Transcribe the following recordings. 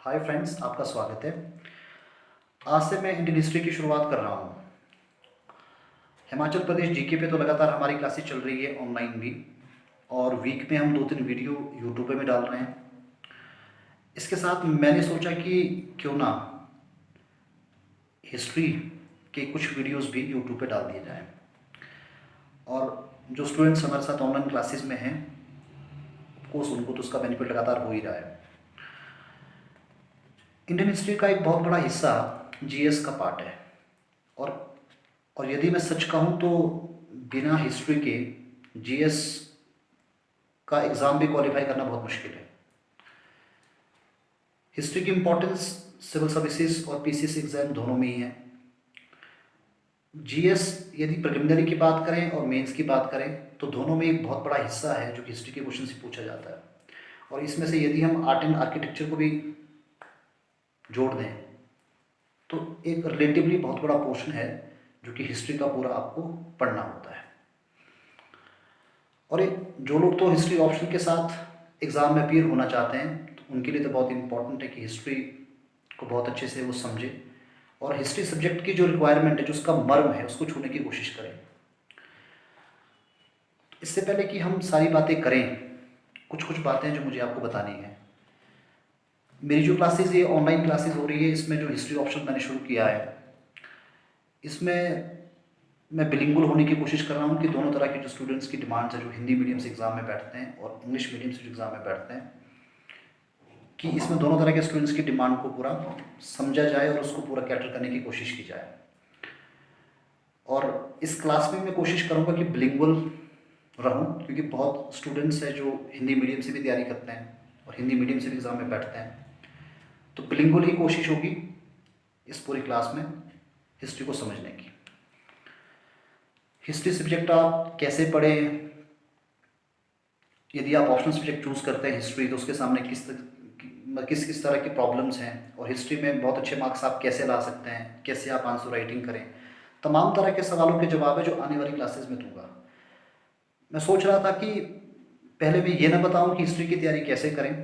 Hi friends, आपका स्वागत है। आज से मैं इंडियन हिस्ट्री की शुरुआत कर रहा हूँ। हिमाचल प्रदेश जीके पे तो लगातार हमारी क्लासेस चल रही है ऑनलाइन भी, और वीक में हम 2-3 वीडियो यूट्यूब पे भी डाल रहे हैं। इसके साथ मैंने सोचा कि क्यों ना हिस्ट्री के कुछ वीडियोस भी यूट्यूब पे डाल दिए जाएं, और जो स्टूडेंट्स हमारे साथ ऑनलाइन क्लासेस में हैं कोर्स उनको तो उसका बेनिफिट लगातार हो ही रहा है। इंडियन हिस्ट्री का एक बहुत बड़ा हिस्सा जीएस का पार्ट है, और यदि मैं सच कहूँ तो बिना हिस्ट्री के जीएस का एग्ज़ाम भी क्वालिफाई करना बहुत मुश्किल है। हिस्ट्री की इम्पोर्टेंस सिविल सर्विसेज और पीसीएस एग्ज़ाम दोनों में ही है। जीएस यदि प्रिलिमिनरी की बात करें और मेंस की बात करें तो दोनों में एक बहुत बड़ा हिस्सा है जो कि हिस्ट्री के क्वेश्चन से पूछा जाता है, और इसमें से यदि हम आर्ट एंड आर्किटेक्चर को भी जोड़ दें तो एक रिलेटिवली बहुत बड़ा पोर्शन है जो कि हिस्ट्री का पूरा आपको पढ़ना होता है। और जो लोग तो हिस्ट्री ऑप्शन के साथ एग्ज़ाम में अपीयर होना चाहते हैं तो उनके लिए तो बहुत इंपॉर्टेंट है कि हिस्ट्री को बहुत अच्छे से वो समझे, और हिस्ट्री सब्जेक्ट की जो रिक्वायरमेंट है, जो उसका मर्म है, उसको छूने की कोशिश करें। इससे पहले कि हम सारी बातें करें, कुछ कुछ बातें जो मुझे आपको बतानी है। मेरी जो क्लासेस ये ऑनलाइन क्लासेस हो रही है, इसमें जो हिस्ट्री ऑप्शन मैंने शुरू किया है, इसमें मैं बिलिंगुअल होने की कोशिश कर रहा हूँ कि दोनों तरह के जो स्टूडेंट्स की डिमांड्स है, जो हिंदी मीडियम से एग्ज़ाम में बैठते हैं और इंग्लिश मीडियम से जो एग्ज़ाम में बैठते हैं, कि इसमें दोनों तरह के स्टूडेंट्स की डिमांड को पूरा समझा जाए और उसको पूरा कैटर करने की कोशिश की जाए। और इस क्लास में मैं कोशिश करूँगा कि बिलिंगुअल रहूँ, क्योंकि बहुत स्टूडेंट्स हैं जो हिंदी मीडियम से भी तैयारी करते हैं और हिंदी मीडियम से भी एग्ज़ाम में बैठते हैं। तो बिलिंगुअल ही कोशिश होगी इस पूरी क्लास में हिस्ट्री को समझने की। हिस्ट्री सब्जेक्ट आप कैसे पढ़ें, यदि आप ऑप्शनल सब्जेक्ट चूज़ करते हैं हिस्ट्री, तो उसके सामने किस किस तरह की प्रॉब्लम्स हैं, और हिस्ट्री में बहुत अच्छे मार्क्स आप कैसे ला सकते हैं, कैसे आप आंसर राइटिंग करें, तमाम तरह के सवालों के जवाब है जो आने वाली क्लासेस में दूंगा। मैं सोच रहा था कि पहले मैं ये ना बताऊं कि हिस्ट्री की तैयारी कैसे करें,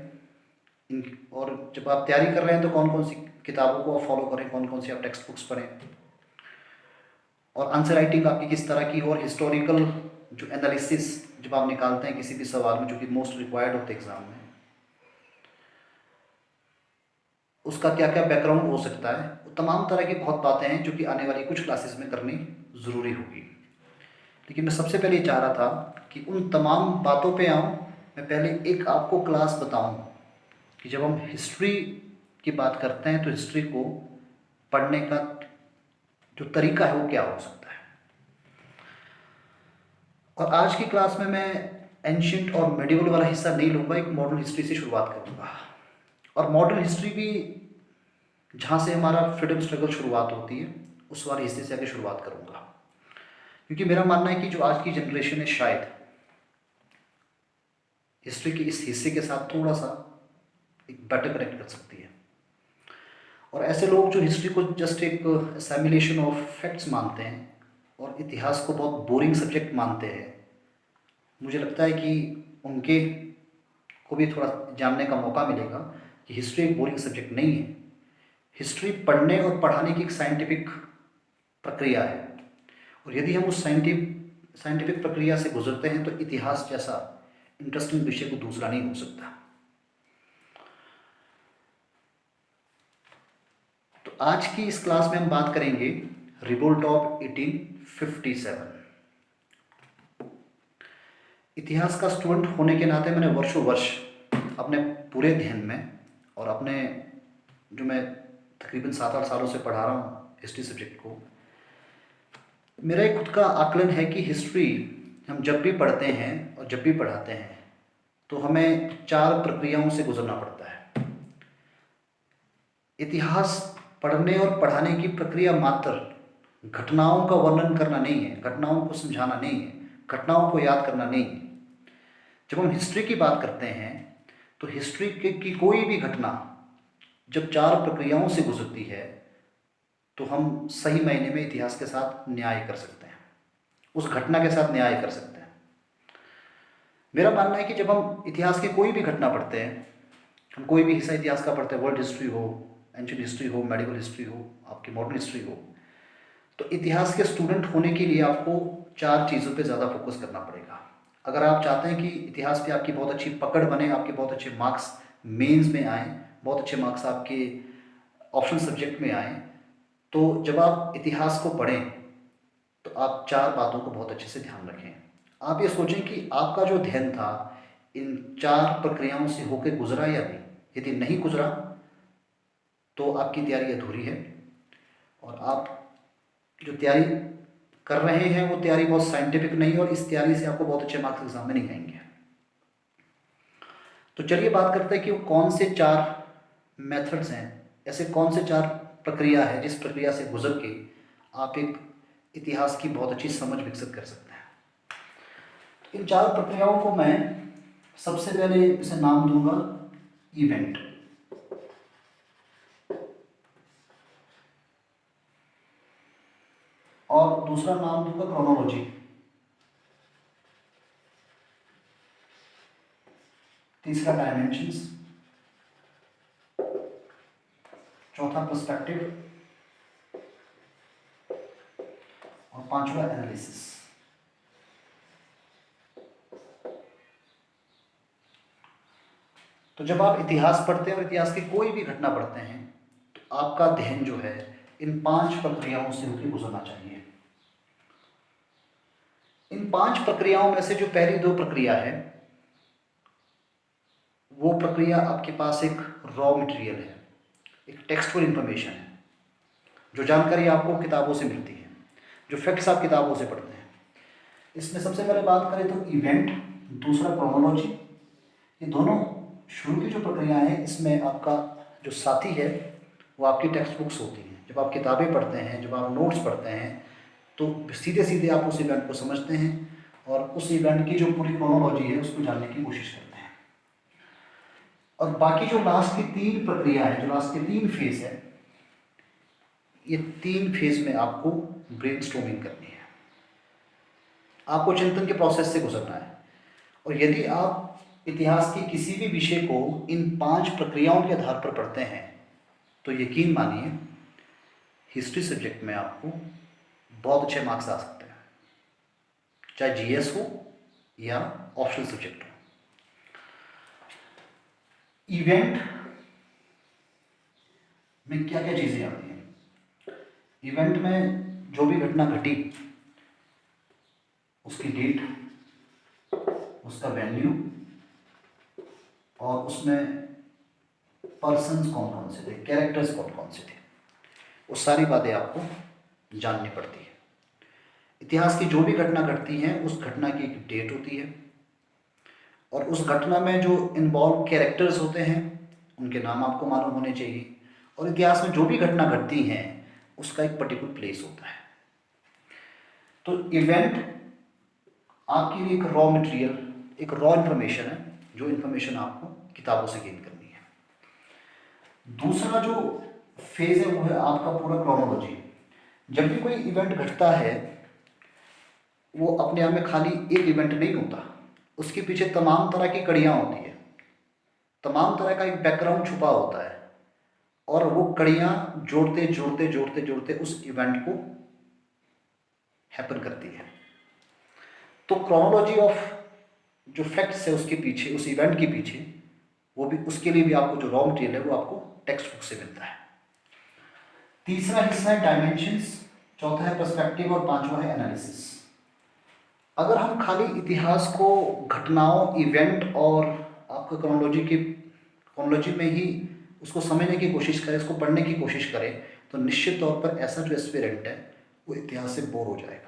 और जब आप तैयारी कर रहे हैं तो कौन कौन सी किताबों को आप फॉलो करें, कौन कौन सी आप टेक्स्ट बुक्स पढ़ें, और आंसर राइटिंग आपकी किस तरह की हो, और हिस्टोरिकल जो एनालिसिस जब आप निकालते हैं किसी भी सवाल में जो कि मोस्ट रिक्वायर्ड होते हैं एग्ज़ाम में, उसका क्या क्या बैकग्राउंड हो सकता है। वो तमाम तरह की बहुत बातें हैं जो कि आने वाली कुछ क्लासेस में करनी ज़रूरी होगी। लेकिन मैं सबसे पहले ये चाह रहा था कि उन तमाम बातों पे आऊँ, मैं पहले एक आपको क्लास बताऊँ कि जब हम हिस्ट्री की बात करते हैं तो हिस्ट्री को पढ़ने का जो तरीका है वो क्या हो सकता है। और आज की क्लास में मैं एंशियंट और मेडिवल वाला हिस्सा नहीं लूँगा, एक मॉडर्न हिस्ट्री से शुरुआत करूँगा। और मॉडर्न हिस्ट्री भी जहाँ से हमारा फ्रीडम स्ट्रगल शुरुआत होती है उस वाले हिस्से से आगे शुरुआत करूँगा, क्योंकि मेरा मानना है कि जो आज की जनरेशन है शायद हिस्ट्री के इस हिस्से के साथ थोड़ा सा एक बेटर कनेक्ट कर सकती है। और ऐसे लोग जो हिस्ट्री को जस्ट एक असैमिलेशन ऑफ फैक्ट्स मानते हैं और इतिहास को बहुत बोरिंग सब्जेक्ट मानते हैं, मुझे लगता है कि उनके को भी थोड़ा जानने का मौका मिलेगा कि हिस्ट्री एक बोरिंग सब्जेक्ट नहीं है। हिस्ट्री पढ़ने और पढ़ाने की एक साइंटिफिक प्रक्रिया है, और यदि हम उस साइंटिफिक प्रक्रिया से गुजरते हैं तो इतिहास जैसा इंटरेस्टिंग विषय को दूसरा नहीं हो सकता। तो आज की इस क्लास में हम बात करेंगे रिवोल्ट ऑफ 1857। इतिहास का स्टूडेंट होने के नाते मैंने वर्षों वर्ष अपने पूरे अध्ययन में और अपने जो मैं तकरीबन 7-8 सालों से पढ़ा रहा हूँ हिस्ट्री सब्जेक्ट को, मेरा एक खुद का आकलन है कि हिस्ट्री हम जब भी पढ़ते हैं और जब भी पढ़ाते हैं तो हमें 4 प्रक्रियाओं से गुजरना पड़ता है। इतिहास पढ़ने और पढ़ाने की प्रक्रिया मात्र घटनाओं का वर्णन करना नहीं है, घटनाओं को समझाना नहीं है, घटनाओं को याद करना नहीं है। जब हम हिस्ट्री की बात करते हैं तो हिस्ट्री की कोई भी घटना जब 4 प्रक्रियाओं से गुजरती है तो हम सही मायने में इतिहास के साथ न्याय कर सकते हैं, उस घटना के साथ न्याय कर सकते हैं। मेरा मानना है कि जब हम इतिहास की कोई भी घटना पढ़ते हैं, हम कोई भी हिस्सा इतिहास का पढ़ते हैं, वर्ल्ड हिस्ट्री हो, एंशिएंट हिस्ट्री हो, मेडिकल हिस्ट्री हो, आपकी मॉडर्न हिस्ट्री हो, तो इतिहास के स्टूडेंट होने के लिए आपको 4 चीज़ों पे ज़्यादा फोकस करना पड़ेगा। अगर आप चाहते हैं कि इतिहास पे आपकी बहुत अच्छी पकड़ बने, आपके बहुत अच्छे मार्क्स मेंस में आए, बहुत अच्छे मार्क्स आपके ऑप्शनल सब्जेक्ट में आए, तो जब आप इतिहास को पढ़ें तो आप 4 बातों को बहुत अच्छे से ध्यान रखें। आप ये सोचें कि आपका जो अध्ययन था इन 4 प्रक्रियाओं से होकर गुजरा या नहीं। यदि नहीं गुजरा तो आपकी तैयारी अधूरी है, और आप जो तैयारी कर रहे हैं वो तैयारी बहुत साइंटिफिक नहीं है, और इस तैयारी से आपको बहुत अच्छे मार्क्स एग्जाम में नहीं आएंगे। तो चलिए बात करते हैं कि वो कौन से 4 मेथड्स हैं, ऐसे कौन से 4 प्रक्रिया है जिस प्रक्रिया से गुजर के आप एक इतिहास की बहुत अच्छी समझ विकसित कर सकते हैं। इन 4 प्रक्रियाओं को मैं सबसे पहले इसे नाम दूंगा इवेंट, और दूसरा नाम दूंगा क्रोनोलॉजी, तीसरा डायमेंशंस, चौथा पर्सपेक्टिव, और पांचवा एनालिसिस। तो जब आप इतिहास पढ़ते हैं और इतिहास की कोई भी घटना पढ़ते हैं तो आपका अध्ययन जो है इन 5 प्रक्रियाओं से होकर गुजरना चाहिए। इन 5 प्रक्रियाओं में से जो पहली 2 प्रक्रिया है वो प्रक्रिया आपके पास एक रॉ मटेरियल है, एक टेक्सचुअल इंफॉर्मेशन है, जो जानकारी आपको किताबों से मिलती है, जो फैक्ट्स आप किताबों से पढ़ते हैं। इसमें सबसे पहले बात करें तो इवेंट, दूसरा क्रोनोलॉजी, ये दोनों शुरू की जो प्रक्रिया है इसमें आपका जो साथी है वो आपकी टेक्स्ट बुक्स होती हैं। जब आप किताबें पढ़ते हैं, जब आप नोट्स पढ़ते हैं तो सीधे सीधे आप उस इवेंट को समझते हैं और उस इवेंट की जो पूरी क्रोनोलॉजी है उसको जानने की कोशिश करते हैं। और बाकी जो लास्ट की 3 प्रक्रिया है, जो लास्ट के 3 फेज है, ये 3 फेज में आपको ब्रेनस्टॉर्मिंग करनी है, आपको चिंतन के प्रोसेस से गुजरना है। और यदि आप इतिहास के किसी भी विषय को इन 5 प्रक्रियाओं के आधार पर पढ़ते हैं तो यकीन मानिए हिस्ट्री सब्जेक्ट में आपको बहुत अच्छे मार्क्स आ सकते हैं, चाहे जीएस हो या ऑप्शनल सब्जेक्ट हो। इवेंट में क्या क्या चीज़ें आती हैं? इवेंट में जो भी घटना घटी उसकी डेट, उसका वेन्यू, और उसमें पर्सन्स कौन कौन से थे, कैरेक्टर्स कौन कौन से थे, वो सारी बातें आपको जाननी पड़ती है। इतिहास की जो भी घटना घटती है उस घटना की एक डेट होती है, और उस घटना में जो इन्वॉल्व कैरेक्टर्स होते हैं उनके नाम आपको मालूम होने चाहिए, और इतिहास में जो भी घटना घटती हैं उसका एक पर्टिकुलर प्लेस होता है। तो इवेंट आपके लिए एक रॉ मटेरियल, एक रॉ इन्फॉर्मेशन है, जो इन्फॉर्मेशन आपको किताबों से गेन करनी है। दूसरा जो फेज है वो है आपका पूरा क्रोनोलॉजी। जब भी कोई इवेंट घटता है वो अपने आप में खाली एक इवेंट नहीं होता, उसके पीछे तमाम तरह की कड़ियाँ होती है, तमाम तरह का एक बैकग्राउंड छुपा होता है, और वो कड़ियाँ जोड़ते जोड़ते जोड़ते जोड़ते उस इवेंट को हैपन करती है। तो क्रोनोलॉजी ऑफ जो फैक्ट्स है उसके पीछे, उस इवेंट के पीछे, वो भी उसके लिए भी आपको जो रॉ मटेरियल है वो आपको टेक्स्ट बुक से मिलता है। तीसरा हिस्सा है डायमेंशंस, चौथा है पर्सपेक्टिव, और पांचवा है एनालिसिस। अगर हम खाली इतिहास को घटनाओं, इवेंट और आपका क्रोनोलॉजी में ही उसको समझने की कोशिश करें, उसको पढ़ने की कोशिश करें, तो निश्चित तौर पर ऐसा जो एस्पिरेंट है वो इतिहास से बोर हो जाएगा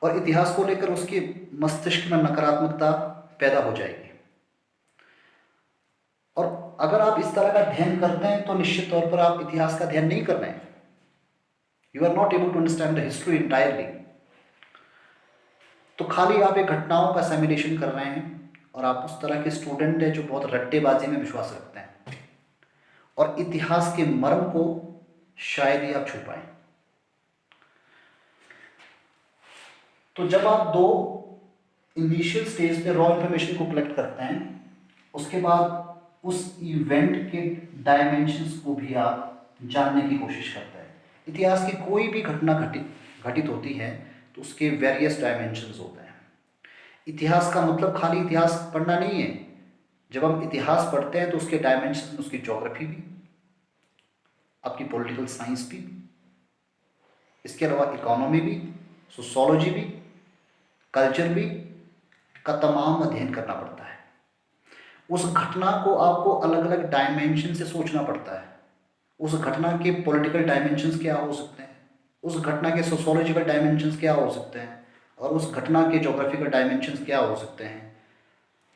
और इतिहास को लेकर उसके मस्तिष्क में नकारात्मकता पैदा हो जाएगी। और अगर आप इस तरह का अध्ययन करते हैं तो निश्चित तौर पर आप इतिहास का अध्ययन नहीं कर रहे हैं। You are not able to understand the history entirely. तो खाली आप एक घटनाओं का सिमुलेशन कर रहे हैं, और आप उस तरह के स्टूडेंट हैं जो बहुत रट्टेबाजी में विश्वास रखते हैं, और इतिहास के मर्म को शायद ही आप छू पाएं। तो जब आप 2 इनिशियल स्टेज पे रॉ इन्फॉर्मेशन को कलेक्ट करते हैं, उसके बाद उस इवेंट के डायमेंशंस को भी आप जानने की कोशिश करते हैं। इतिहास की कोई भी घटना घटित होती है तो उसके वेरियस डायमेंशंस होते हैं। इतिहास का मतलब खाली इतिहास पढ़ना नहीं है। जब हम इतिहास पढ़ते हैं तो उसके डायमेंशन, उसकी ज्योग्राफी भी, आपकी पॉलिटिकल साइंस भी, इसके अलावा इकोनॉमी भी, सोशोलॉजी भी, कल्चर भी का तमाम अध्ययन करना पड़ता है। उस घटना को आपको अलग अलग डायमेंशन से सोचना पड़ता है। उस घटना के पॉलिटिकल डायमेंशंस क्या हो सकते हैं, उस घटना के सोशोलॉजिकल डायमेंशंस क्या हो सकते हैं, और उस घटना के ज्योग्राफिकल डायमेंशंस क्या हो सकते हैं।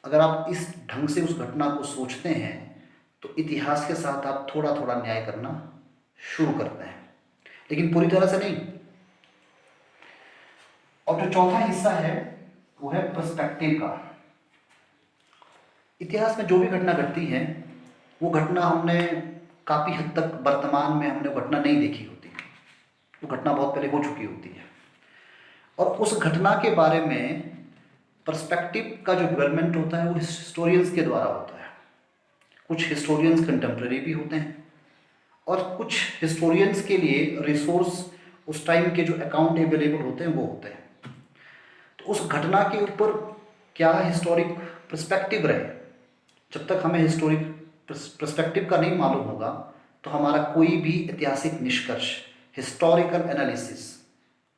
अगर आप इस ढंग से उस घटना को सोचते हैं तो इतिहास के साथ आप थोड़ा थोड़ा न्याय करना शुरू करते हैं, लेकिन पूरी तरह से नहीं। और जो चौथा हिस्सा है वो है पर्सपेक्टिव का। इतिहास में जो भी घटना घटती है वो घटना हमने काफ़ी हद तक वर्तमान में हमने वो घटना नहीं देखी होती, वो घटना बहुत पहले हो चुकी होती है। और उस घटना के बारे में पर्सपेक्टिव का जो डेवलपमेंट होता है वो हिस्टोरियंस के द्वारा होता है। कुछ हिस्टोरियंस कंटेम्प्रेरी भी होते हैं और कुछ हिस्टोरियंस के लिए रिसोर्स उस टाइम के जो अकाउंट अवेलेबल होते हैं वो होते हैं। तो उस घटना के ऊपर क्या हिस्टोरिक पर्सपेक्टिव रहे, जब तक हमें हिस्टोरिक पर्सपेक्टिव का नहीं मालूम होगा तो हमारा कोई भी ऐतिहासिक निष्कर्ष, हिस्टोरिकल एनालिसिस,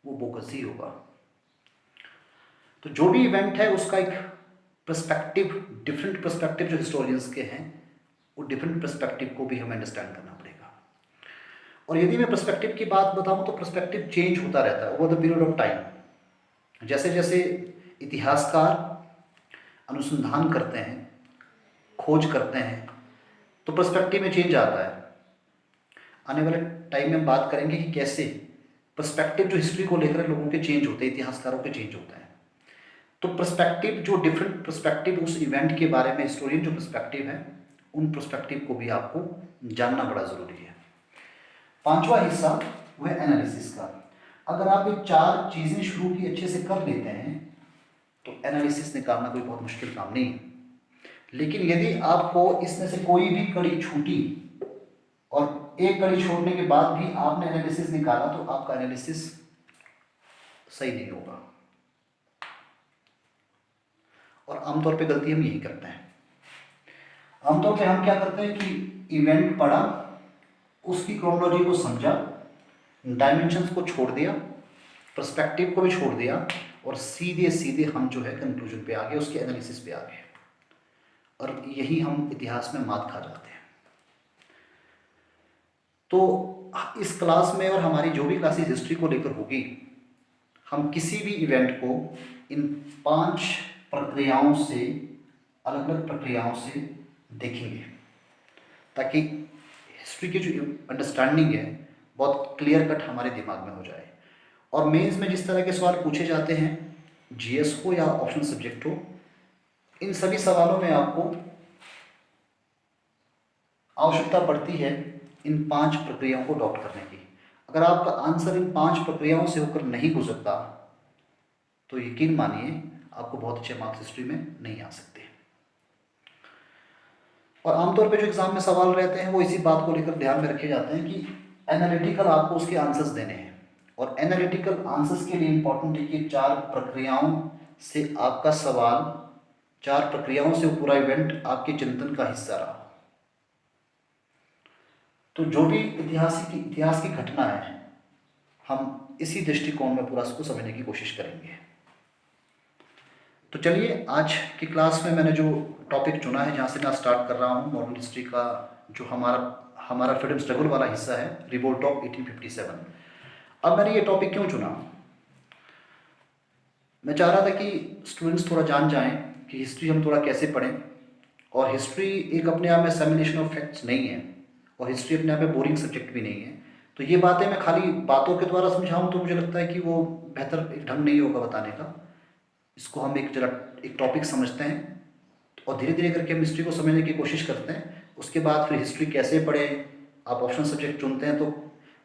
वो बोगस ही होगा। तो जो भी इवेंट है उसका एक पर्सपेक्टिव, डिफरेंट पर्सपेक्टिव जो हिस्टोरियंस के हैं, वो डिफरेंट पर्सपेक्टिव को भी हमें अंडरस्टैंड करना पड़ेगा। और यदि मैं पर्सपेक्टिव की बात बताऊं तो पर्सपेक्टिव चेंज होता रहता है over the period of time. जैसे जैसे इतिहासकार अनुसंधान करते हैं, खोज करते हैं, तो पर्सपेक्टिव में चेंज आता है। आने वाले टाइम में हम बात करेंगे कि कैसे पर्सपेक्टिव जो हिस्ट्री को लेकर लोगों के चेंज होते हैं, इतिहासकारों के चेंज होते हैं। तो पर्सपेक्टिव जो डिफरेंट पर्सपेक्टिव उस इवेंट के बारे में हिस्टोरियन जो पर्सपेक्टिव है, उन पर्सपेक्टिव को भी आपको जानना बड़ा ज़रूरी है। पांचवा हिस्सा वो है एनालिसिस का। अगर आप ये चार चीज़ें शुरू की अच्छे से कर लेते हैं तो एनालिसिस निकालना कोई बहुत मुश्किल काम नहीं है। लेकिन यदि आपको इसमें से कोई भी कड़ी छूटी और एक कड़ी छोड़ने के बाद भी आपने एनालिसिस निकाला तो आपका एनालिसिस सही नहीं होगा। और आमतौर पे गलती हम यही करते हैं। आमतौर पे हम क्या करते हैं कि इवेंट पढ़ा, उसकी क्रोनोलॉजी को समझा, डायमेंशंस को छोड़ दिया, पर्सपेक्टिव को भी छोड़ दिया और सीधे सीधे हम जो है कंक्लूजन पे आ गए, उसके एनालिसिस पे आ गए। और यही हम इतिहास में मात खा जाते हैं। तो इस क्लास में और हमारी जो भी क्लासेस हिस्ट्री को लेकर होगी, हम किसी भी इवेंट को इन 5 प्रक्रियाओं से, अलग अलग प्रक्रियाओं से देखेंगे, ताकि हिस्ट्री की जो अंडरस्टैंडिंग है बहुत क्लियर कट हमारे दिमाग में हो जाए। और मेंस में जिस तरह के सवाल पूछे जाते हैं, जीएस हो या ऑप्शनल सब्जेक्ट हो, इन सभी सवालों में आपको आवश्यकता पड़ती है इन 5 प्रक्रियाओं को अडॉप्ट करने की। अगर आपका आंसर इन 5 प्रक्रियाओं से होकर नहीं गुजरता तो यकीन मानिए आपको बहुत अच्छे मार्क्स हिस्ट्री में नहीं आ सकते। और आमतौर पे जो एग्जाम में सवाल रहते हैं वो इसी बात को लेकर ध्यान में रखे जाते हैं कि एनालिटिकल आपको उसके आंसर्स देने हैं। और एनालिटिकल आंसर्स के लिए इंपॉर्टेंट है कि 4 प्रक्रियाओं से आपका सवाल, 4 प्रक्रियाओं से वो पूरा इवेंट आपके चिंतन का हिस्सा रहा। तो जो भी इतिहास की घटना है, हम इसी दृष्टिकोण में पूरा उसको समझने की कोशिश करेंगे। तो चलिए, आज की क्लास में मैंने जो टॉपिक चुना है, जहाँ से मैं स्टार्ट कर रहा हूँ, मॉडर्न हिस्ट्री का जो हमारा फ्रीडम स्ट्रगल वाला हिस्सा है, रिवोल्ट ऑफ 1857। अब मैंने ये टॉपिक क्यों चुना? मैं चाह रहा था कि स्टूडेंट्स थोड़ा जान जाएं कि हिस्ट्री हम थोड़ा कैसे पढ़ें। और हिस्ट्री एक अपने आप में सैमिनेशन ऑफ फैक्ट्स नहीं है, और हिस्ट्री अपने आप में बोरिंग सब्जेक्ट भी नहीं है। तो ये बातें मैं खाली बातों के द्वारा समझाऊँ तो मुझे लगता है कि वो बेहतर एक ढंग नहीं होगा बताने का। इसको हम एक टॉपिक समझते हैं और धीरे धीरे करके हम हिस्ट्री को समझने की कोशिश करते हैं। उसके बाद फिर हिस्ट्री कैसे पढ़ें, आप ऑप्शनल सब्जेक्ट चुनते हैं तो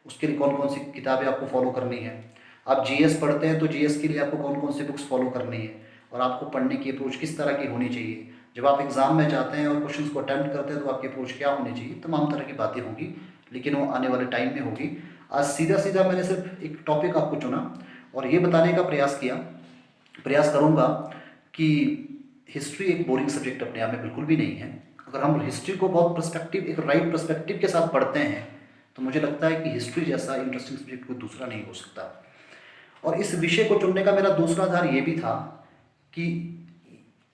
उसके लिए कौन कौन सी किताबें आपको फॉलो करनी है। आप जीएस पढ़ते हैं तो जीएस के लिए आपको कौन कौन सी बुक्स फॉलो करनी है, और आपको पढ़ने की अप्रोच किस तरह की होनी चाहिए। जब आप एग्ज़ाम में जाते हैं और क्वेश्चंस को अटेम्प्ट करते हैं तो आपकी अप्रोच क्या होनी चाहिए, तमाम तरह की बातें होंगी, लेकिन वो आने वाले टाइम में होगी। आज सीधा सीधा मैंने सिर्फ एक टॉपिक आपको चुना और ये बताने का प्रयास करूँगा कि हिस्ट्री एक बोरिंग सब्जेक्ट अपने आप में बिल्कुल भी नहीं है। अगर हम हिस्ट्री को बहुत पर्सपेक्टिव, एक राइट पर्सपेक्टिव के साथ पढ़ते हैं तो मुझे लगता है कि हिस्ट्री जैसा इंटरेस्टिंग सब्जेक्ट कोई दूसरा नहीं हो सकता। और इस विषय को चुनने का मेरा दूसरा आधार ये भी था कि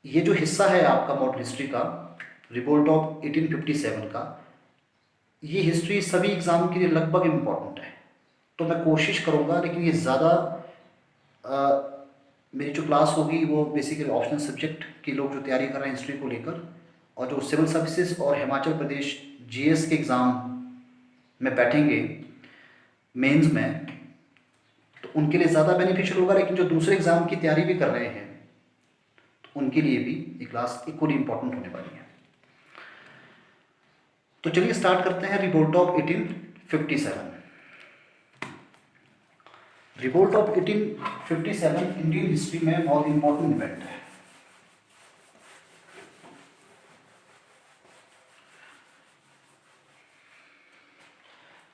ये जो हिस्सा है आपका मॉडर्न हिस्ट्री का, रिवोल्ट ऑफ 1857 का, ये हिस्ट्री सभी एग्ज़ाम के लिए लगभग इम्पॉर्टेंट है। तो मैं कोशिश करूँगा, लेकिन ये ज़्यादा मेरी जो क्लास होगी वो बेसिकली ऑप्शनल सब्जेक्ट के लोग जो तैयारी कर रहे हैं हिस्ट्री को लेकर, और जो सिविल सर्विसेज और हिमाचल प्रदेश जीएस के एग्ज़ाम में बैठेंगे मेंस में, तो उनके लिए ज़्यादा बेनिफिशियल होगा। लेकिन जो दूसरे एग्ज़ाम की तैयारी भी कर रहे हैं तो उनके लिए भी ये क्लास इक्वली इम्पॉर्टेंट होने वाली है। तो चलिए स्टार्ट करते हैं। Revolt of 1857। Revolt of 1857 Indian history में बहुत इंपॉर्टेंट इवेंट है।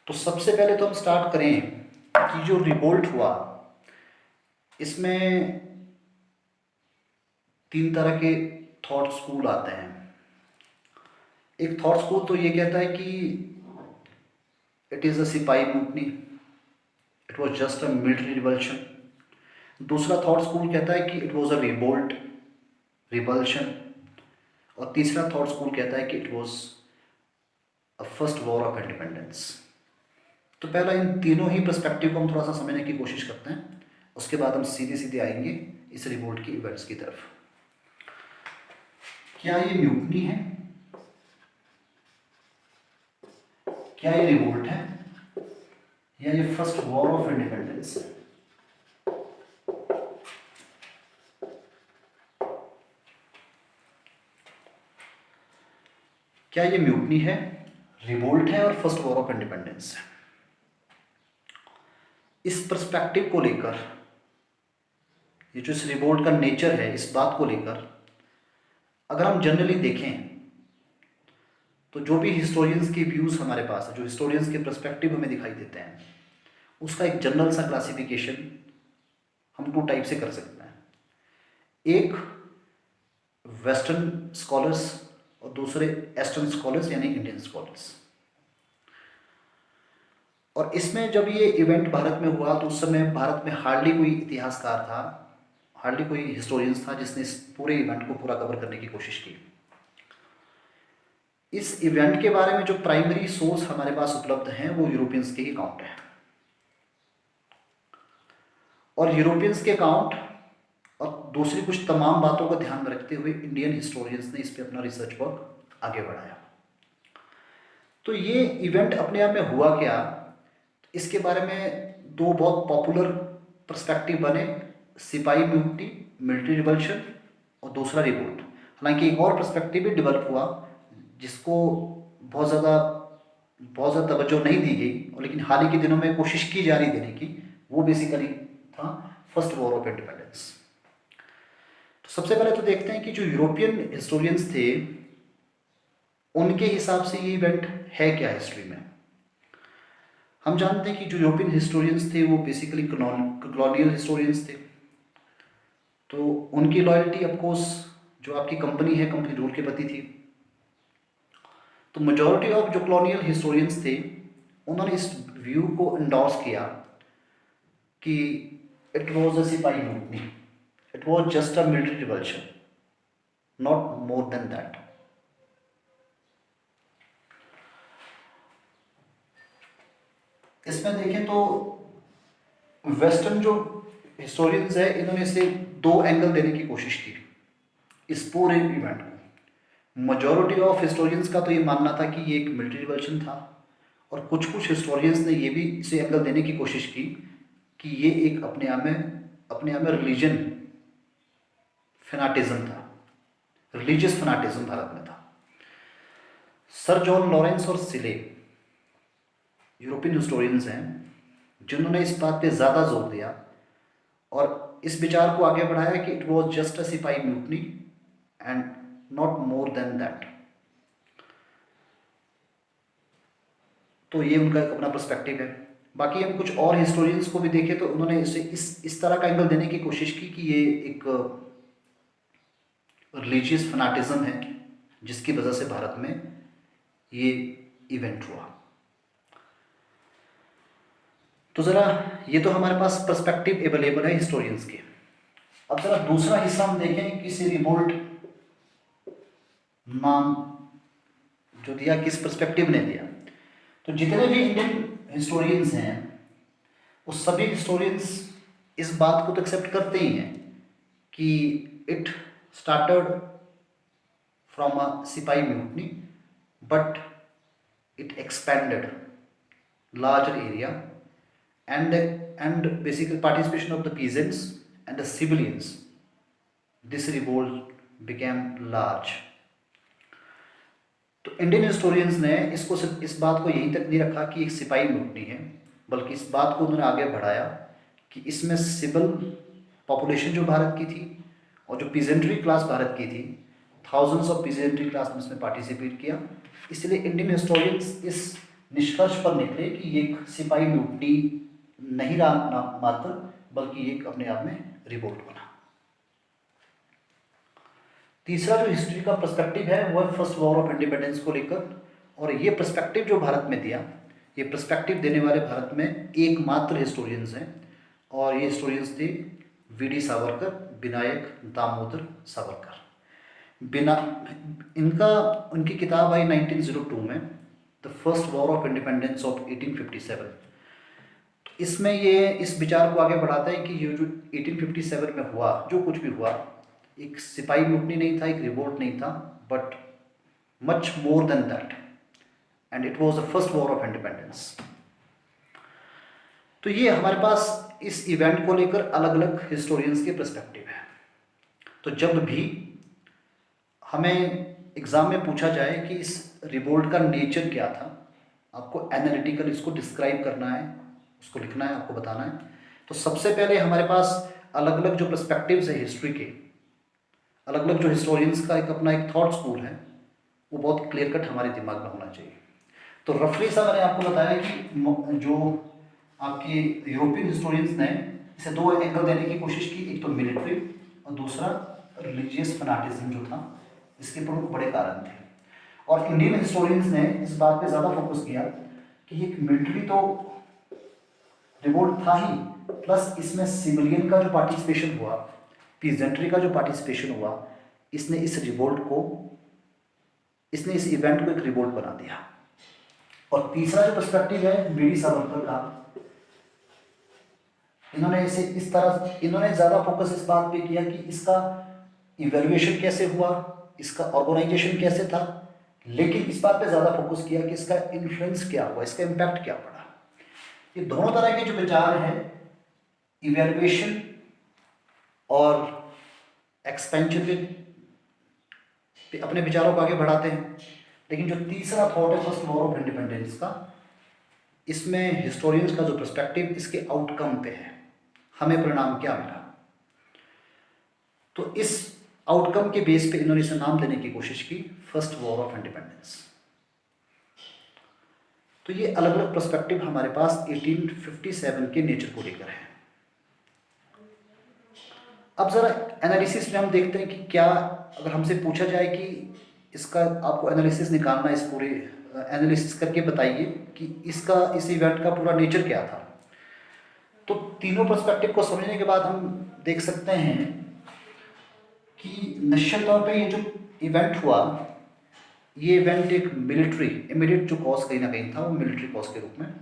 तो सबसे पहले तो हम स्टार्ट करें कि जो रिवोल्ट हुआ, इसमें 3 तरह के थॉट स्कूल आते हैं। एक थॉट स्कूल तो ये कहता है कि इट इज़ अ सिपाही मूवनी, it was just a military revolution. दूसरा थॉट स्कूल कहता है कि it was a revolt, revolution. और तीसरा थॉट स्कूल कहता है कि it was a first war of independence. तो पहला इन तीनों ही पर्सपेक्टिव को हम थोड़ा सा समझने की कोशिश करते हैं, उसके बाद हम सीधे सीधे आएंगे इस रिवोल्ट की इवेंट्स की तरफ। क्या ये म्यूटनी है? क्या ये रिवोल्ट है? या ये फर्स्ट वॉर ऑफ इंडिपेंडेंस है? क्या ये म्यूटनी है, रिवोल्ट है और फर्स्ट वॉर ऑफ इंडिपेंडेंस है? इस पर्सपेक्टिव को लेकर, ये जो इस रिवोल्ट का नेचर है, इस बात को लेकर अगर हम जनरली देखें तो जो भी हिस्टोरियंस के व्यूज़ हमारे पास है, जो हिस्टोरियंस के पर्सपेक्टिव हमें दिखाई देते हैं, उसका एक जनरल सा क्लासिफिकेशन हम 2 टाइप से कर सकते हैं। एक वेस्टर्न स्कॉलर्स और दूसरे ईस्टर्न स्कॉलर्स यानी इंडियन स्कॉलर्स। और इसमें जब ये इवेंट भारत में हुआ तो उस समय भारत में हार्डली कोई इतिहासकार था, हार्डली कोई हिस्टोरियंस था जिसने इस पूरे इवेंट को पूरा कवर करने की कोशिश की। इस इवेंट के बारे में जो प्राइमरी सोर्स हमारे पास उपलब्ध हैं वो यूरोपियंस के ही अकाउंट है, और यूरोपियंस के अकाउंट और दूसरी कुछ तमाम बातों को ध्यान में रखते हुए इंडियन हिस्टोरियंस ने इस पर अपना रिसर्च वर्क आगे बढ़ाया। तो ये इवेंट अपने आप में हुआ क्या, इसके बारे में 2 बहुत पॉपुलर पर्सपेक्टिव बने, सिपाही म्यूटनी, मिलिट्री रिवल्शन, और दूसरा रिवोल्ट। हालांकि एक और पर्सपेक्टिव भी डेवलप हुआ जिसको बहुत ज़्यादा तवज्जो नहीं दी गई, और लेकिन हाल ही के दिनों में कोशिश की जा रही देने की, वो बेसिकली था फर्स्ट वॉर ऑफ इंडिपेंडेंस। तो सबसे पहले तो देखते हैं कि जो यूरोपियन हिस्टोरियंस थे उनके हिसाब से ये इवेंट है क्या हिस्ट्री में। हम जानते हैं कि जो यूरोपियन हिस्टोरियंस थे वो बेसिकली कॉलोनियल हिस्टोरियंस थे, तो उनकी लॉयल्टी ऑफकोर्स जो आपकी कंपनी है, कंपनी रूल के प्रति थी। तो मेजॉरिटी ऑफ जो कॉलोनियल हिस्टोरियंस थे उन्होंने इस व्यू को इंडोर्स किया कि इट वॉज अ सिपाही मूवनी, it was just a military revolution, not more than that. इसमें देखें तो वेस्टर्न जो हिस्टोरियंस है इन्होंने इसे 2 एंगल देने की कोशिश की इस पूरे इवेंट को। मेजॉरिटी ऑफ हिस्टोरियंस का तो ये मानना था कि ये एक मिलिट्री रिवल्शन था, और कुछ हिस्टोरियंस ने ये भी इसे एंगल देने की कोशिश की कि ये एक अपने आप में रिलीजन फैनाटिज्म था, रिलीजियस फैनाटिज्म भारत में था। सर जॉन लॉरेंस और सिले यूरोपियन हिस्टोरियंस हैं जिन्होंने इस बात पे ज़्यादा जोर दिया और इस विचार को आगे बढ़ाया कि इट वॉज जस्ट अ सिपाही mutiny and not more than that. तो ये उनका एक अपना पर्सपेक्टिव है। बाकी हम कुछ और हिस्टोरियंस को भी देखें तो उन्होंने इसे इस तरह का एंगल देने की कोशिश की कि ये एक रिलीजियस फनाटिज्म है जिसकी वजह से भारत में ये इवेंट हुआ। तो ज़रा ये तो हमारे पास पर्सपेक्टिव अवेलेबल है हिस्टोरियंस के। अब ज़रा दूसरा हिस्सा हम देखें कि इसे रिवोल्ट नाम जो दिया किस पर्सपेक्टिव ने दिया। तो जितने भी इंडियन हिस्टोरियंस हैं वो सभी हिस्टोरियंस इस बात को तो एक्सेप्ट करते ही हैं कि इट स्टार्टेड फ्रॉम अ सिपाही mutiny but it expanded larger area and basically participation of the peasants and the civilians, this revolt became large। तो इंडियन हिस्टोरियंस ने इसको सिर्फ इस बात को यहीं तक नहीं रखा कि एक सिपाही म्यूटनी है, बल्कि इस बात को उन्होंने आगे बढ़ाया कि इसमें सिविल पॉपुलेशन जो भारत की थी और जो पीजेंट्री क्लास भारत की थी, थाउजेंड्स ऑफ पीजेंट्री क्लास ने इसमें पार्टिसिपेट किया। इसलिए इंडियन हिस्टोरियंस इस निष्कर्ष पर निकले कि ये एक सिपाही म्यूटनी नहीं रहा मात्र, बल्कि एक अपने आप में रिवोल्ट बना। तीसरा जो हिस्ट्री का पर्सपेक्टिव है वो है फर्स्ट वॉर ऑफ इंडिपेंडेंस को लेकर। और ये पर्सपेक्टिव जो भारत में दिया, ये पर्सपेक्टिव देने वाले भारत में एकमात्र हिस्टोरियंस हैं और ये हिस्टोरियंस थे वी.डी. सावरकर, विनायक दामोदर सावरकर। उनकी किताब आई 1902 में, the first war of independence of 1857। इसमें ये इस विचार को आगे बढ़ाता है कि ये जो 1857 में हुआ, जो कुछ भी हुआ, एक सिपाही म्यूटनी नहीं था, एक रिवोल्ट नहीं था, but much more than that, and it was the first war of independence. तो ये हमारे पास इस इवेंट को लेकर अलग अलग हिस्टोरियंस के पर्सपेक्टिव है। तो जब भी हमें एग्जाम में पूछा जाए कि इस रिवोल्ट का नेचर क्या था, आपको एनालिटिकल इसको डिस्क्राइब करना है, उसको लिखना है, आपको बताना है। तो सबसे पहले हमारे पास अलग अलग जो पर्सपेक्टिव्स है हिस्ट्री के, अलग अलग जो हिस्टोरियंस का एक अपना एक थॉट स्कूल है, वो बहुत क्लियर कट हमारे दिमाग में होना चाहिए। तो रफली सा मैंने आपको बताया कि जो आपके यूरोपियन हिस्टोरियंस ने इसे दो एंगल देने की कोशिश की, एक तो मिलिट्री और दूसरा रिलीजियस फनाटिज्म जो था, इसके प्रमुख बड़े कारण थे। और इंडियन हिस्टोरियंस ने इस बात पे ज़्यादा फोकस किया कि एक मिलिट्री तो रिवोल्ट था ही, प्लस इसमें सिविलियन का जो पार्टिसिपेशन हुआ, पीजेंट्री का जो पार्टिसिपेशन हुआ, इसने इस इवेंट को एक रिवोल्ट बना दिया। और तीसरा जो पर्सपेक्टिव है वी.डी. सावरकर का, इन्होंने ज़्यादा फोकस इस बात पे किया कि इसका इवैल्यूएशन कैसे हुआ, इसका ऑर्गेनाइजेशन कैसे था, लेकिन इस बात पे ज़्यादा फोकस किया कि इसका इन्फ्लुएंस क्या हुआ, इसका इम्पैक्ट क्या पड़ा। ये दोनों तरह के जो विचार हैं, इवैल्यूएशन और एक्सपेंशन पे अपने विचारों को आगे बढ़ाते हैं। लेकिन जो तीसरा थॉट है फर्स्ट वॉर ऑफ इंडिपेंडेंस का, इसमें हिस्टोरियंस का जो पर्सपेक्टिव इसके आउटकम पे है, हमें परिणाम क्या मिला। तो इस आउटकम के बेस पे इन्होंने इसे नाम देने की कोशिश की फर्स्ट वॉर ऑफ इंडिपेंडेंस। तो ये अलग अलग पर्सपेक्टिव हमारे पास 1857 के नेचर को लेकर है। अब ज़रा एनालिसिस में हम देखते हैं कि क्या, अगर हमसे पूछा जाए कि इसका आपको एनालिसिस निकालना, इस पूरे एनालिसिस करके बताइए कि इस इवेंट का पूरा नेचर क्या था, तो तीनों पर्सपेक्टिव को समझने के बाद हम देख सकते हैं कि निश्चित तौर पे ये जो इवेंट हुआ, ये इवेंट एक मिलिट्री इमीडिएट जो कॉज कहीं ना कहीं था, वो मिलिट्री कॉज के रूप में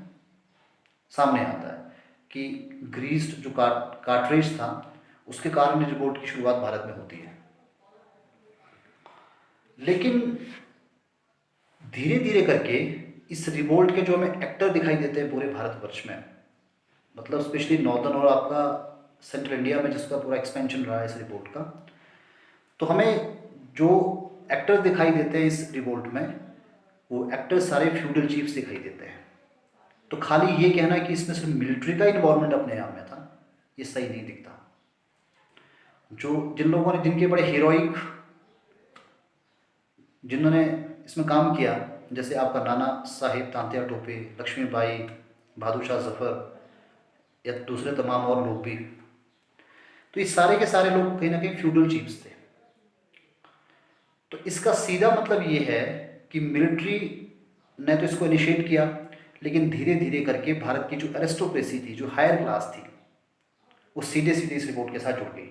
सामने आता है कि ग्रीस्ड जो कार्ट्रेज था, उसके कारण रिवोल्ट की शुरुआत भारत में होती है। लेकिन धीरे धीरे करके इस रिवोल्ट के जो हमें एक्टर दिखाई देते हैं पूरे भारतवर्ष में, मतलब स्पेशली नॉर्दर्न और आपका सेंट्रल इंडिया में जिसका पूरा एक्सपेंशन रहा है इस रिवोल्ट का, तो हमें जो एक्टर दिखाई देते हैं इस रिवोल्ट में, वो एक्टर सारे फ्यूडल चीफ्स दिखाई देते हैं। तो खाली ये कहना कि इसमें सिर्फ मिलिट्री का इन्वॉल्वमेंट अपने आप में था, ये सही नहीं दिखता। जिन लोगों ने, जिनके बड़े हीरोइक जिन्होंने इसमें काम किया, जैसे आपका नाना साहिब तांत्या टोपे, लक्ष्मीबाई, बहादुर शाह जफ़र या दूसरे तमाम और लोग भी। तो ये सारे के सारे लोग कहीं ना कहीं फ्यूडल चीफ्स थे। तो इसका सीधा मतलब ये है कि मिलिट्री ने तो इसको इनिशिएट किया, लेकिन धीरे धीरे करके भारत की जो एरिस्टोक्रेसी थी, जो हायर क्लास थी, वो सीधे सीधे इस रिवोल्ट के साथ जुड़ गई।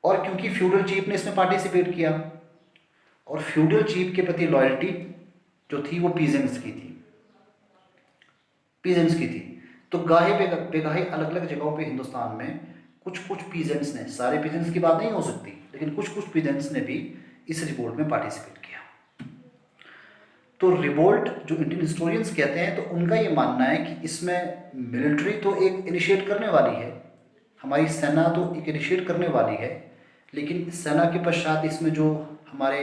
और क्योंकि फ्यूडल चीफ ने इसमें पार्टिसिपेट किया, और फ्यूडल चीफ के प्रति लॉयल्टी जो थी वो पीजेंट्स की थी, पीजेंट्स की थी। तो गाहे बेगाहे अलग अलग जगहों पे हिंदुस्तान में कुछ कुछ पीजेंट्स ने, सारे पीजेंट्स की बात नहीं हो सकती, लेकिन कुछ कुछ पीजेंट्स ने भी इस रिवोल्ट में पार्टिसिपेट किया। तो रिवोल्ट जो इंडियन हिस्टोरियंस कहते हैं, तो उनका ये मानना है कि इसमें मिलिट्री तो एक इनिशिएट करने वाली है, हमारी सेना तो एक इनिशिएट करने वाली है, लेकिन सेना के पश्चात इसमें जो हमारे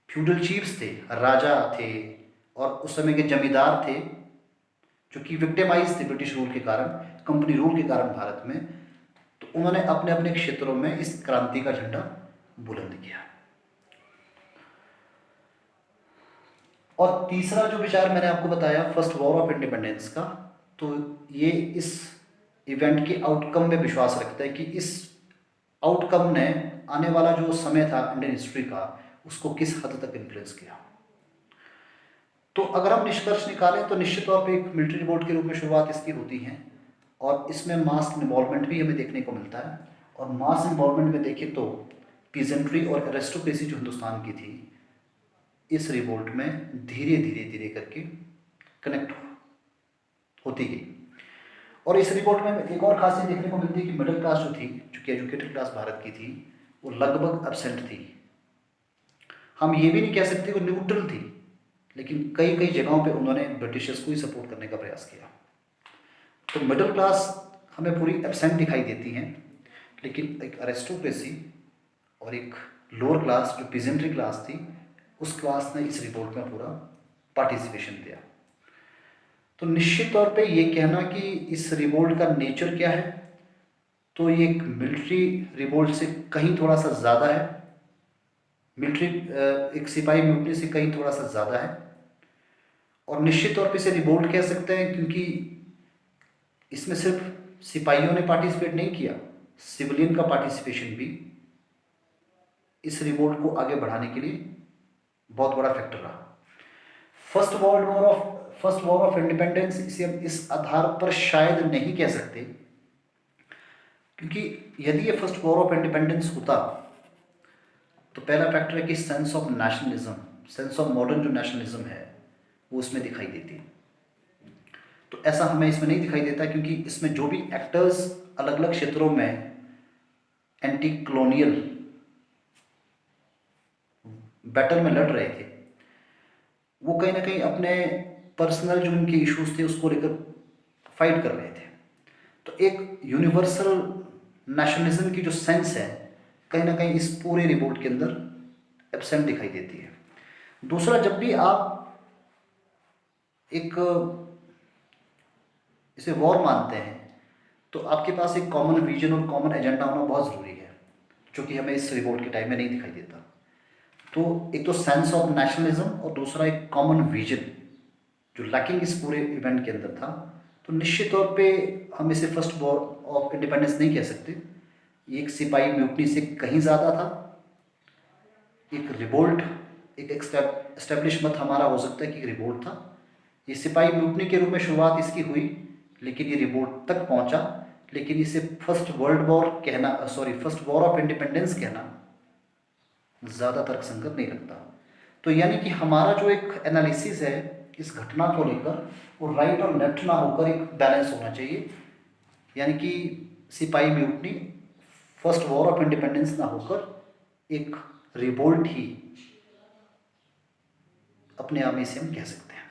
फ्यूडल चीफ्स थे, राजा थे, और उस समय के जमींदार थे, जो कि विक्टिमाइज थे ब्रिटिश रूल के कारण, कंपनी रूल के कारण भारत में, तो उन्होंने अपने अपने क्षेत्रों में इस क्रांति का झंडा बुलंद किया। और तीसरा जो विचार मैंने आपको बताया फर्स्ट वॉर ऑफ इंडिपेंडेंस का, तो ये इस इवेंट के आउटकम में विश्वास रखता है कि इस आउटकम ने आने वाला जो समय था इंडियन हिस्ट्री का, उसको किस हद तक इन्फ्लुएंस किया। तो अगर हम निष्कर्ष निकालें तो निश्चित तौर पे एक मिलिट्री रिवोल्ट के रूप में शुरुआत इसकी होती है, और इसमें मास इन्वॉल्वमेंट भी हमें देखने को मिलता है। और मास इन्वॉल्वमेंट में देखें तो पीजेंट्री और एरिस्टोक्रेसी जो हिंदुस्तान की थी, इस रिवोल्ट में धीरे धीरे धीरे करके कनेक्ट होती गई। और इस रिवोल्ट में एक और खासियत देखने को मिलती है कि मिडिल क्लास जो थी, जो कि एजुकेटेड क्लास भारत की थी, वो लगभग एब्सेंट थी। हम ये भी नहीं कह सकते वो न्यूट्रल थी, लेकिन कई कई जगहों पे उन्होंने ब्रिटिशर्स को ही सपोर्ट करने का प्रयास किया। तो मिडिल क्लास हमें पूरी एब्सेंट दिखाई देती हैं, लेकिन एक एरिस्टोक्रेसी और एक लोअर क्लास जो पीजेंट्री क्लास थी, उस क्लास ने इस रिवोल्ट में पूरा पार्टिसिपेशन दिया। तो निश्चित तौर पे ये कहना कि इस रिवोल्ट का नेचर क्या है, तो ये एक मिलिट्री रिवोल्ट से कहीं थोड़ा सा ज़्यादा है, मिलिट्री एक सिपाही म्यूटनी से कहीं थोड़ा सा ज़्यादा है। और निश्चित तौर पे इसे रिवोल्ट कह सकते हैं, क्योंकि इसमें सिर्फ सिपाहियों ने पार्टिसिपेट नहीं किया, सिविलियन का पार्टिसिपेशन भी इस रिवोल्ट को आगे बढ़ाने के लिए बहुत बड़ा फैक्टर रहा। फर्स्ट वॉर ऑफ इंडिपेंडेंस इसे हम इस आधार पर शायद नहीं कह सकते, क्योंकि यदि ये फर्स्ट वॉर ऑफ इंडिपेंडेंस होता तो पहला फैक्टर है कि sense of nationalism, sense of modern जो नेशनलिज्म है वो उसमें दिखाई देती है। तो ऐसा हमें इसमें नहीं दिखाई देता, क्योंकि इसमें जो भी एक्टर्स अलग अलग क्षेत्रों में एंटी कॉलोनियल बैटल में लड़ रहे थे, वो कहीं ना कहीं अपने पर्सनल जो उनके इश्यूज थे उसको लेकर फाइट कर रहे थे। तो एक यूनिवर्सल नेशनलिज्म की जो सेंस है, कहीं ना कहीं इस पूरे रिवोल्ट के अंदर एब्सेंट दिखाई देती है। दूसरा, जब भी आप एक इसे वॉर मानते हैं, तो आपके पास एक कॉमन विजन और कॉमन एजेंडा होना बहुत ज़रूरी है, जो कि हमें इस रिवोल्ट के टाइम में नहीं दिखाई देता। तो एक तो सेंस ऑफ नेशनलिज्म और दूसरा एक कॉमन विजन जो लैकिंग इस पूरे इवेंट के अंदर था। तो निश्चित तौर पे हम इसे फर्स्ट वॉर ऑफ इंडिपेंडेंस नहीं कह सकते, ये एक सिपाही म्यूटनी से कहीं ज़्यादा था। एक रिवोल्ट, एक एस्टेब्लिश मत हमारा हो सकता है कि रिवोल्ट था। ये सिपाही म्यूटनी के रूप में शुरुआत इसकी हुई, लेकिन ये रिवोल्ट तक पहुंचा। लेकिन इसे फर्स्ट वॉर ऑफ इंडिपेंडेंस कहना ज़्यादा तर्कसंगत नहीं लगता। तो यानी कि हमारा जो एक एनालिसिस है इस घटना को लेकर, वो राइट और लेफ्ट ना होकर एक बैलेंस होना चाहिए। यानी कि सिपाही mutiny first war of independence ना होकर एक रिवोल्ट ही अपने आप में इसे हम कह सकते हैं।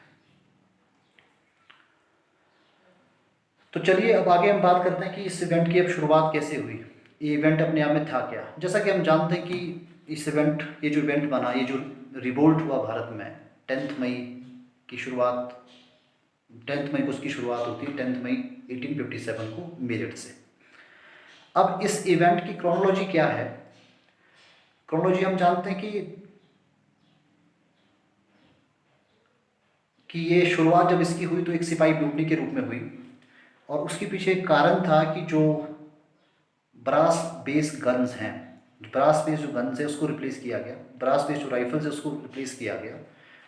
तो चलिए अब आगे हम बात करते हैं कि इस इवेंट की अब शुरुआत कैसे हुई, ये इवेंट अपने आप में था क्या। जैसा कि हम जानते हैं कि ये जो इवेंट बना, ये जो रिवोल्ट हुआ भारत में 10 मई की शुरुआत, 10 मई को उसकी शुरुआत होती है, 10 मई 1857 को मेरठ से। अब इस इवेंट की क्रोनोलॉजी क्या है? क्रोनोलॉजी हम जानते हैं कि ये शुरुआत जब इसकी हुई तो एक सिपाही म्यूटनी के रूप में हुई, और उसके पीछे एक कारण था कि जो ब्रास बेस गन्स हैं, ब्रास बेस जो गन्स है उसको रिप्लेस किया गया, ब्रास बेस जो राइफल्स है उसको रिप्लेस किया गया,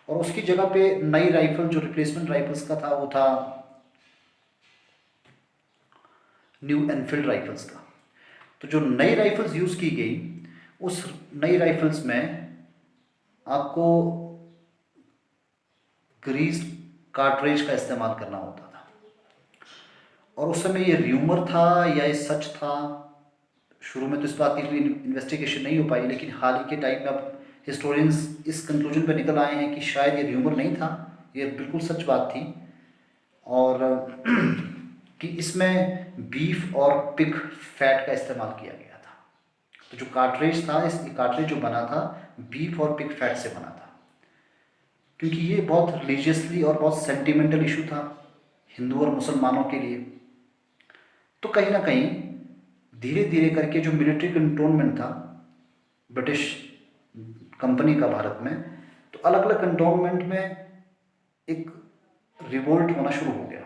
और उसकी जगह पे नई राइफल जो रिप्लेसमेंट राइफल्स का था वो था न्यू एनफील्ड राइफल्स का। तो जो नई राइफल्स यूज़ की गई, उस नई राइफल्स में आपको ग्रीस्ड कार्ट्रेज का इस्तेमाल करना होता था। और उस समय ये र्यूमर था या ये सच था, शुरू में तो इस बात की कोई इन्वेस्टिगेशन नहीं हो पाई, लेकिन हाल ही के टाइम में अब हिस्टोरियंस इस कंक्लूजन पर निकल आए हैं कि शायद ये र्यूमर नहीं था, ये बिल्कुल सच बात थी, और कि इसमें बीफ और पिग फैट का इस्तेमाल किया गया था। तो जो कार्ट्रेज था, इस कार्ट्रेज जो बना था बीफ और पिग फैट से बना था, क्योंकि ये बहुत रिलीजियसली और बहुत सेंटिमेंटल इशू था हिंदू और मुसलमानों के लिए। तो कहीं ना कहीं धीरे धीरे करके जो मिलिट्री कंटोनमेंट था ब्रिटिश कंपनी का भारत में, तो अलग अलग कंटोनमेंट में एक रिवोल्ट होना शुरू हो गया।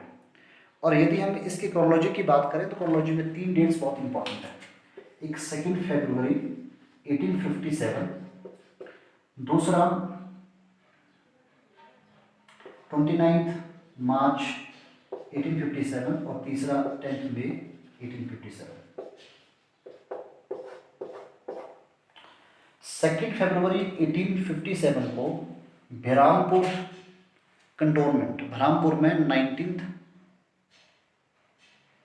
और यदि हम इसकी क्रोनोलॉजी की बात करें तो क्रोनोलॉजी में 3 डेट्स बहुत इंपॉर्टेंट है। एक 2 फरवरी 1857, दूसरा 29 मार्च 1857 और तीसरा 10 मई 1857। 2 फरवरी 1857 को बहरामपुर कंटोनमेंट, बहरामपुर में 19th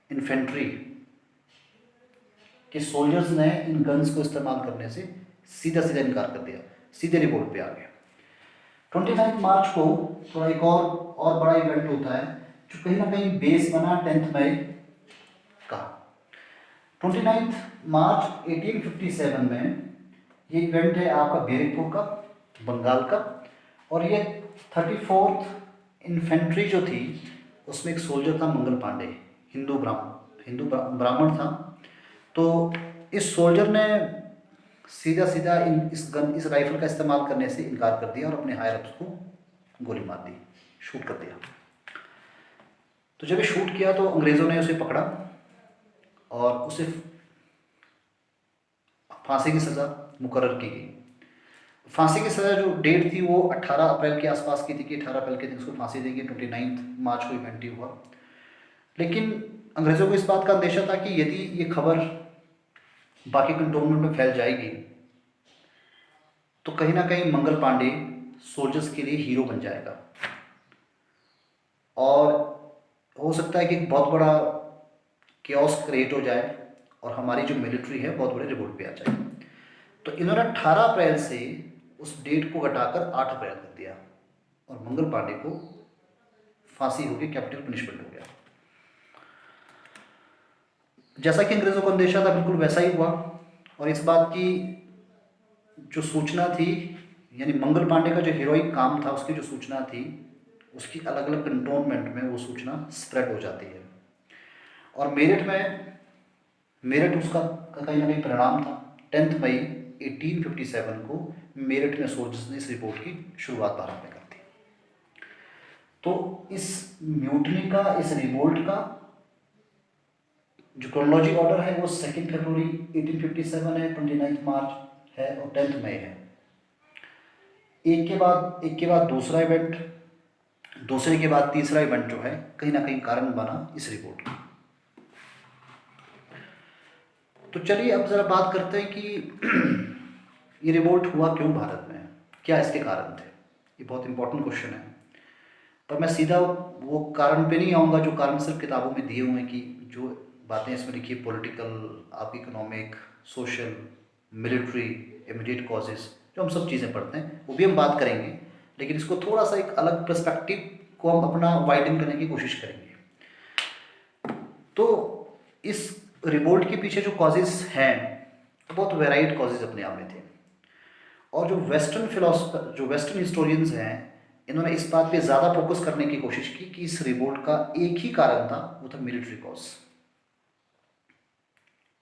इन्फेंट्री के सोल्जर्स ने इन गन्स को इस्तेमाल करने से सीधा सीधा इनकार कर दिया, सीधे रिवोल्ट पे आ गए। 29 मार्च को थोड़ा एक और बड़ा इवेंट होता है जो कहीं ना कहीं बेस बना 10 मई का। 29 मार्च 1857 में ये इवेंट है आपका बैरकपुर का, बंगाल का, और ये 34th इन्फेंट्री जो थी उसमें एक सोल्जर था मंगल पांडे, हिंदू ब्राह्मण था। तो इस सोल्जर ने सीधा सीधा इस राइफल का इस्तेमाल करने से इनकार कर दिया और अपने हायर अप्स को गोली मार दी, शूट कर दिया। तो जब ये शूट किया तो अंग्रेज़ों ने उसे पकड़ा और उसे फांसी की सज़ा मुकर्रर की गई। फांसी की सज़ा जो डेट थी वो 18 अप्रैल के आसपास की थी कि 18 अप्रैल के दिन उसको फांसी देंगे। 29 मार्च को इवेंट ही हुआ, लेकिन अंग्रेज़ों को इस बात का अंदेशा था कि यदि ये खबर बाकी कंटोनमेंट में फैल जाएगी तो कहीं ना कहीं मंगल पांडे सोल्जर्स के लिए हीरो बन जाएगा और हो सकता है कि एक बहुत बड़ा केओस क्रिएट हो जाए और हमारी जो मिलिट्री है बहुत बड़े रिवोल्ट पे आ जाए। तो इन्होंने 18 अप्रैल से उस डेट को घटाकर 8 अप्रैल कर दिया और मंगल पांडे को फांसी हो गई, कैपिटल पनिशमेंट हो गया। जैसा कि अंग्रेज़ों को अंदेशा था बिल्कुल वैसा ही हुआ, और इस बात की जो सूचना थी, यानी मंगल पांडे का जो हीरोइक काम था उसकी जो सूचना थी, उसकी अलग अलग कंटोनमेंट में वो सूचना स्प्रेड हो जाती है। और मेरठ उसका कहीं ना कहीं परिणाम था। 10 मई 1857 को मेरठ में सोल्जर्स ने इस रिपोर्ट की शुरुआत भारत में कर दी। तो इस म्यूटनी का, इस रिवोल्ट का जो क्रोनोलॉजी ऑर्डर है वो 2 फरवरी 1857 है, 29 मार्च है और 10 मई है। एक के बाद दूसरा इवेंट, दूसरे के बाद तीसरा इवेंट जो है कहीं ना कहीं कारण बना इस रिपोर्ट का। तो चलिए अब ज़रा बात करते हैं कि ये रिवोल्ट हुआ क्यों भारत में, क्या इसके कारण थे। ये बहुत इंपॉर्टेंट क्वेश्चन है, पर मैं सीधा वो कारण पे नहीं आऊँगा जो कारण सिर्फ किताबों में दिए हुए हैं, कि जो बातें इसमें लिखी पॉलिटिकल, आप economic, social, military, immediate causes, जो हम सब चीज़ें पढ़ते हैं वो भी हम बात करेंगे, लेकिन इसको थोड़ा सा एक अलग पर्सपेक्टिव को हम अपना वाइडन करने की कोशिश करेंगे। तो इस रिवोल्ट के पीछे जो कॉजेज़ हैं वो बहुत वेराइड कॉजेज़ अपने आप में थे, और जो वेस्टर्न फिलोसफर, जो वेस्टर्न हिस्टोरियंस हैं, इन्होंने इस बात पे ज़्यादा फोकस करने की कोशिश की कि इस रिवोल्ट का एक ही कारण था, वो था मिलिट्री कॉज।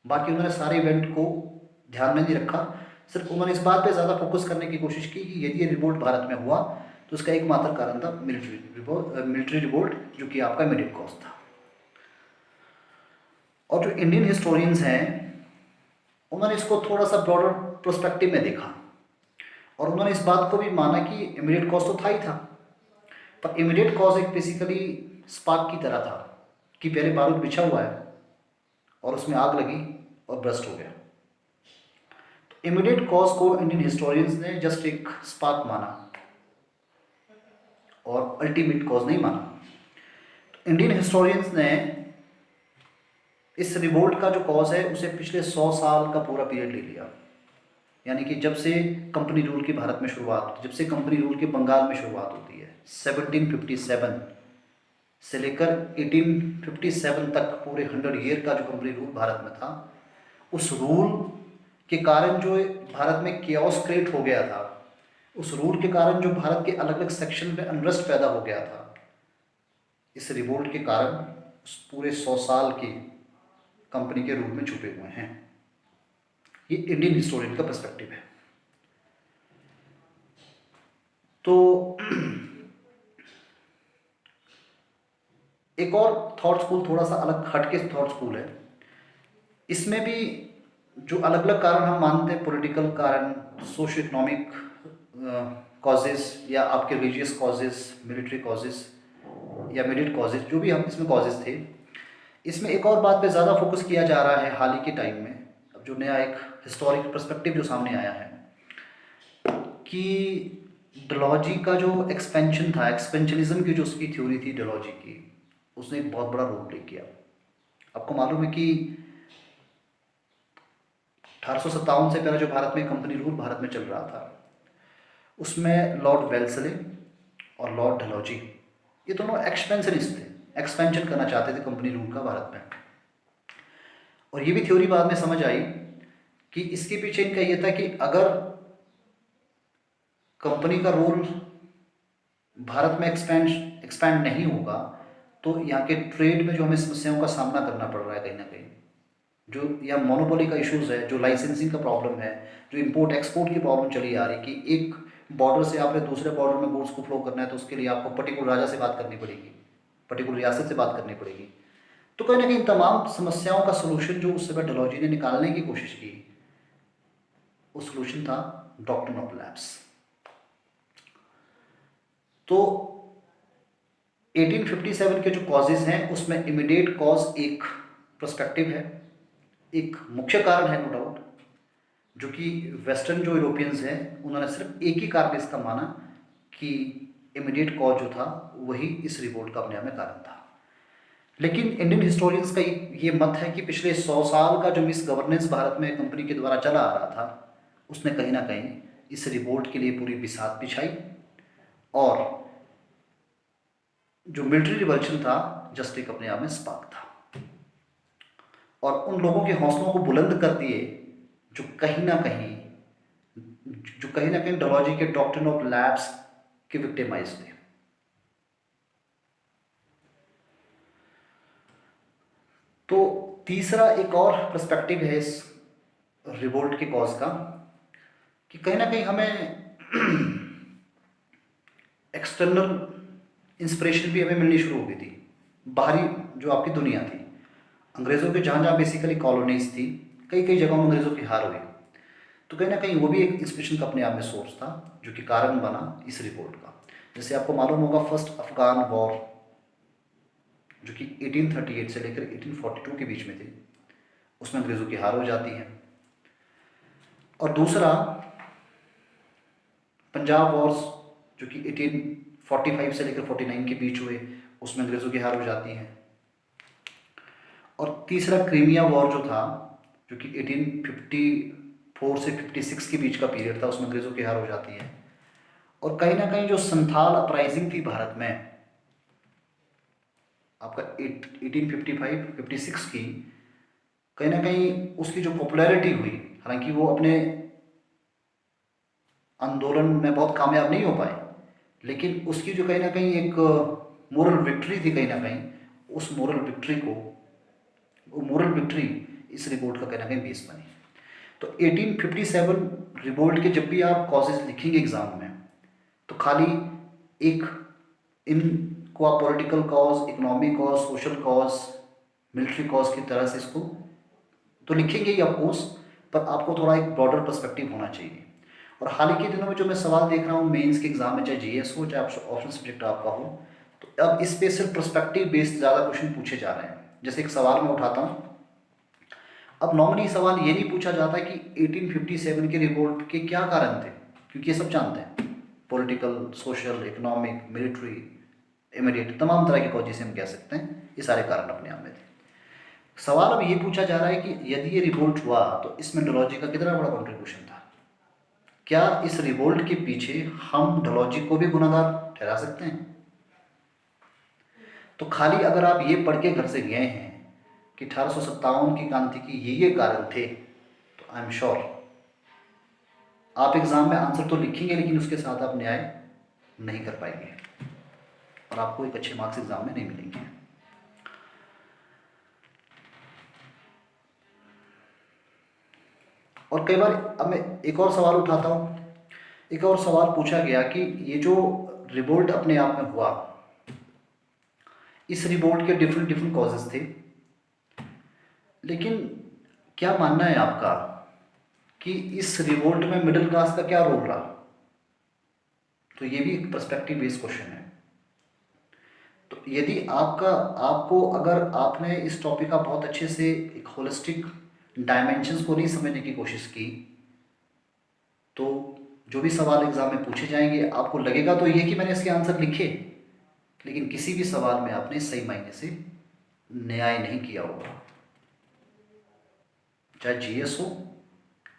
बाकी उन्होंने सारे इवेंट को ध्यान में नहीं रखा, सिर्फ उन्होंने इस बात पे ज़्यादा फोकस करने की कोशिश की कि यदि ये रिवोल्ट भारत में हुआ तो उसका एकमात्र कारण था मिलिट्री रिवोल्ट, जो कि आपका इमीडिएट कॉज था। और जो इंडियन हिस्टोरियंस हैं उन्होंने इसको थोड़ा सा ब्रॉडर प्रोस्पेक्टिव में देखा और उन्होंने इस बात को भी माना कि इमीडिएट कॉज तो था ही था, पर इमीडिएट कॉज एक बेसिकली स्पार्क की तरह था कि पहले बारूद बिछा हुआ है और उसमें आग लगी और ब्रस्ट हो गया। तो इमीडिएट कॉज को इंडियन हिस्टोरियंस ने जस्ट एक स्पार्क माना और अल्टीमेट कॉज नहीं माना। तो इंडियन हिस्टोरियंस ने इस रिवोल्ट का जो कॉज है उसे पिछले 100 साल का पूरा पीरियड ले लिया, यानी कि जब से कंपनी रूल की भारत में शुरुआत होती, जब से कंपनी रूल की बंगाल में शुरुआत होती है 1757 से लेकर 1857 तक पूरे 100 ईयर का जो कंपनी रूल भारत में था, उस रूल के कारण जो भारत में केओस क्रिएट हो गया था, उस रूल के कारण जो भारत के अलग अलग सेक्शन में अनरेस्ट पैदा हो गया था, इस रिवोल्ट के कारण उस पूरे 100 साल की कंपनी के रूल में छुपे हुए हैं। ये इंडियन हिस्टोरियन का पर्सपेक्टिव है। तो एक और थॉट स्कूल थोड़ा सा अलग हटके थॉट स्कूल है, इसमें भी जो अलग अलग कारण हम मानते हैं, पॉलिटिकल कारण, सोशो इकोनॉमिक कॉजेस या आपके रिलीजियस कॉजेस, मिलिट्री कॉजेस या इमीडिएट कॉजेस, जो भी हम इसमें कॉजेस थे, इसमें एक और बात पे ज़्यादा फोकस किया जा रहा है हाल ही के टाइम में। अब जो नया एक हिस्टोरिक पर्सपेक्टिव जो सामने आया है कि डलहौजी का जो एक्सपेंशन था, एक्सपेंशनिज्म की जो उसकी थ्योरी थी डलहौजी की, उसने एक बहुत बड़ा रोल प्ले किया। आपको मालूम है कि 1857 से पहले जो भारत में कंपनी रूल भारत में चल रहा था, उसमें लॉर्ड वेल्सले और लॉर्ड डलहौजी, ये दोनों एक्सपेंशनिस्ट थे, एक्सपेंशन करना चाहते थे कंपनी रूल का भारत में। और ये भी थ्योरी बाद में समझ आई कि इसके पीछे इनका ये था कि अगर कंपनी का रोल भारत में एक्सपैंड नहीं होगा तो यहाँ के ट्रेड में जो हमें समस्याओं का सामना करना पड़ रहा है कहीं ना कहीं, जो या मोनोपोली का इश्यूज़ है, जो लाइसेंसिंग का प्रॉब्लम है, जो इंपोर्ट एक्सपोर्ट की प्रॉब्लम चली आ रही कि एक बॉर्डर से आपने दूसरे बॉर्डर में गुड्स को फ्लो करना है तो उसके लिए आपको पर्टिकुलर राजा से बात करनी पड़ेगी, पर्टिकुलर रियासत से बात करनी पड़ेगी। तो कहीं ना कहीं तमाम समस्याओं का सोल्यूशन जो उस समय डलहौजी ने निकालने की कोशिश की, वो सोल्यूशन था डॉक्ट्रिन ऑफ लैप्स। तो 1857 के जो कॉजेज हैं उसमें इमीडिएट कॉज एक पर्सपेक्टिव है, एक मुख्य कारण है नो डाउट, जो कि वेस्टर्न जो यूरोपियंस हैं उन्होंने सिर्फ एक ही कारण इसका माना कि इमीडिएट कॉज जो था वही इस रिवोल्ट का अपने आप में कारण था। लेकिन इंडियन हिस्टोरियंस का ये मत है कि पिछले 100 साल का जो मिस गवर्नेंस भारत में कंपनी के द्वारा चला आ रहा था, उसने कहीं ना कहीं इस रिवोल्ट के लिए पूरी बिसात बिछाई और जो मिलिट्री रिवॉल्यूशन था जस्ट एक अपने आप में स्पार्क था और उन लोगों के हौसलों को बुलंद कर दिए जो कहीं ना कहीं डलहौजी के डॉक्ट्रिन ऑफ लैप्स के विक्टिमाइज थे। तो तीसरा एक और पर्सपेक्टिव है इस रिवोल्ट के कॉज का कि कहीं ना कहीं हमें एक्सटर्नल इंस्पिरेशन भी हमें मिलनी शुरू हो गई थी, बाहरी जो आपकी दुनिया थी, अंग्रेज़ों के जहाँ जहाँ बेसिकली कॉलोनीज थी, कई कई जगहों में अंग्रेज़ों की हार हुई, तो कहीं ना कहीं वो भी एक इंस्पिरेशन का अपने आप में सोर्स था जो कि कारण बना इस रिवोल्ट का। जैसे आपको मालूम होगा फर्स्ट अफगान वॉर जो कि 1838 से लेकर 1842 के बीच में थी, उसमें अंग्रेज़ों की हार हो जाती है। और दूसरा पंजाब वॉर्स जो कि 1845 से लेकर 49 के बीच हुए, उसमें अंग्रेज़ों की हार हो जाती है। और तीसरा क्रीमिया वॉर जो था जो कि 1854 से 56 के बीच का पीरियड था, उसमें अंग्रेज़ों की हार हो जाती है। और कहीं ना कहीं जो संथाल अपराइजिंग थी भारत में आपका 1855-56 की, कहीं ना कहीं उसकी जो पॉपुलैरिटी हुई, हालांकि वो अपने आंदोलन में बहुत कामयाब नहीं हो पाए, लेकिन उसकी जो कहीं ना कहीं एक मोरल विक्ट्री थी, कहीं ना कहीं उस मोरल विक्ट्री इस रिपोर्ट का कहीं ना कहीं बेस बनी। तो 1857 रिवोल्ट के जब भी आप कॉजेज लिखेंगे एग्ज़ाम में, तो खाली एक इनको आप political cause, economic cause, social cause, military cause की तरह से इसको तो लिखेंगे ही ऑफकोर्स, पर आपको थोड़ा एक ब्रॉडर पर्सपेक्टिव होना चाहिए। और हाल ही के दिनों में जो मैं सवाल देख रहा हूँ मेंस के एग्जाम में, चाहे जीएस हो चाहे ऑप्शन सब्जेक्ट आपका हो, तो अब इस पे सिर्फ पर्सपेक्टिव बेस्ड ज़्यादा क्वेश्चन पूछे जा रहे हैं। जैसे एक सवाल मैं उठाता हूँ, अब नॉर्मली सवाल ये नहीं पूछा जाता कि 1857 के रिवोल्ट के क्या कारण थे, क्योंकि ये सब जानते हैं, political, social, economic, military, immediate, तमाम तरह के कॉजेस हम कह सकते हैं, ये सारे कारण अपने आप में थे। सवाल अब ये पूछा जा रहा है कि यदि ये रिवोल्ट हुआ तो इसमें डलहौजी का कितना बड़ा कंट्रीब्यूशन था। क्या इस रिवोल्ट के पीछे हम डलहौजी को भी गुनाहगार ठहरा सकते हैं? तो खाली अगर आप ये पढ़ के घर से गए हैं कि 1857 की क्रांति की ये कारण थे, तो आई एम श्योर आप एग्जाम में आंसर तो लिखेंगे, लेकिन उसके साथ आप न्याय नहीं कर पाएंगे और आपको एक अच्छे मार्क्स एग्जाम में नहीं मिलेंगे। और कई बार अब मैं एक और सवाल उठाता हूँ, एक और सवाल पूछा गया कि ये जो रिवोल्ट अपने आप में हुआ, इस रिवोल्ट के डिफरेंट डिफरेंट कॉजेज थे, लेकिन क्या मानना है आपका कि इस रिवोल्ट में मिडिल क्लास का क्या रोल रहा? तो ये भी एक पर्सपेक्टिव बेस्ड क्वेश्चन है। तो यदि आपको अगर आपने इस टॉपिक का बहुत अच्छे से एक होलिस्टिक डायमेंशंस को नहीं समझने की कोशिश की, तो जो भी सवाल एग्जाम में पूछे जाएंगे आपको लगेगा तो ये कि मैंने इसके आंसर लिखे, लेकिन किसी भी सवाल में आपने सही मायने से न्याय नहीं किया होगा। चाहे जीएस हो,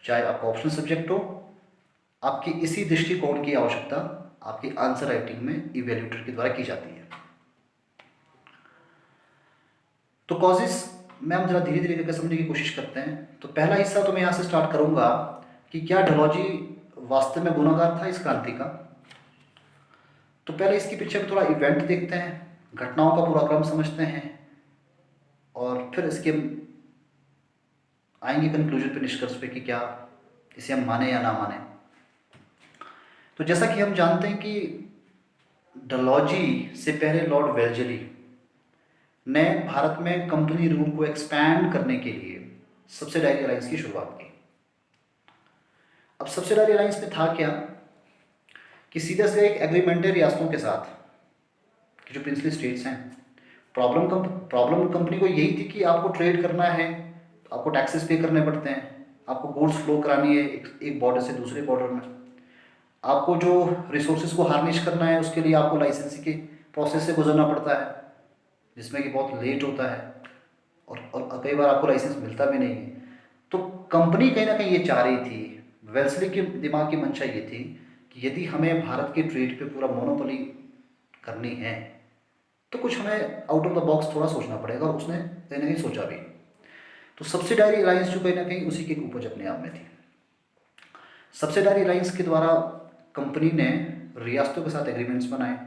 चाहे आपका ऑप्शनल सब्जेक्ट हो, आपकी इसी दृष्टिकोण की आवश्यकता आपकी आंसर राइटिंग में इवेल्यूएटर के द्वारा की जाती है। तो कॉजेस में हम जरा धीरे धीरे करके समझने की कोशिश करते हैं। तो पहला हिस्सा तो मैं यहाँ से स्टार्ट करूँगा कि क्या डलहौजी वास्तव में गुनाहगार था इस क्रांति का। तो पहले इसके पीछे हम थोड़ा इवेंट देखते हैं, घटनाओं का पूरा क्रम समझते हैं, और फिर इसके आएंगे कंक्लूजन पे, निष्कर्ष पे कि क्या इसे हम माने या ना माने। तो जैसा कि हम जानते हैं कि डलहौजी से पहले लॉर्ड वेल्लेस्ली ने भारत में कंपनी रूल को एक्सपैंड करने के लिए सब्सिडायरी अलायंस की शुरुआत की। अब सब्सिडायरी अलायंस में था क्या कि सीधा सीधा एक एग्रीमेंट है रियासतों के साथ कि जो प्रिंसली स्टेट्स हैं। प्रॉब्लम कंपनी को यही थी कि आपको ट्रेड करना है तो आपको टैक्सेस पे करने पड़ते हैं, आपको गुड्स फ्लो करानी है एक बॉर्डर से दूसरे बॉर्डर में, आपको जो रिसोर्सेज को हार्निश करना है उसके लिए आपको लाइसेंसिंग के प्रोसेस से गुजरना पड़ता है, जिसमें कि बहुत लेट होता है और कई बार आपको लाइसेंस मिलता भी नहीं है। तो कंपनी कहीं ना कहीं ये चाह रही थी, वेल्लेस्ली के दिमाग की मंशा ये थी कि यदि हमें भारत के ट्रेड पे पूरा मोनोपोली करनी है तो कुछ हमें आउट ऑफ द बॉक्स थोड़ा सोचना पड़ेगा, और उसने कहीं ना कहीं सोचा भी। तो सब्सिडायरी अलायंस जो कहीं ना कहीं उसी की उपज अपने आप में थी। सब्सिडायरी अलायंस के द्वारा कंपनी ने रियासतों के साथ एग्रीमेंट्स बनाए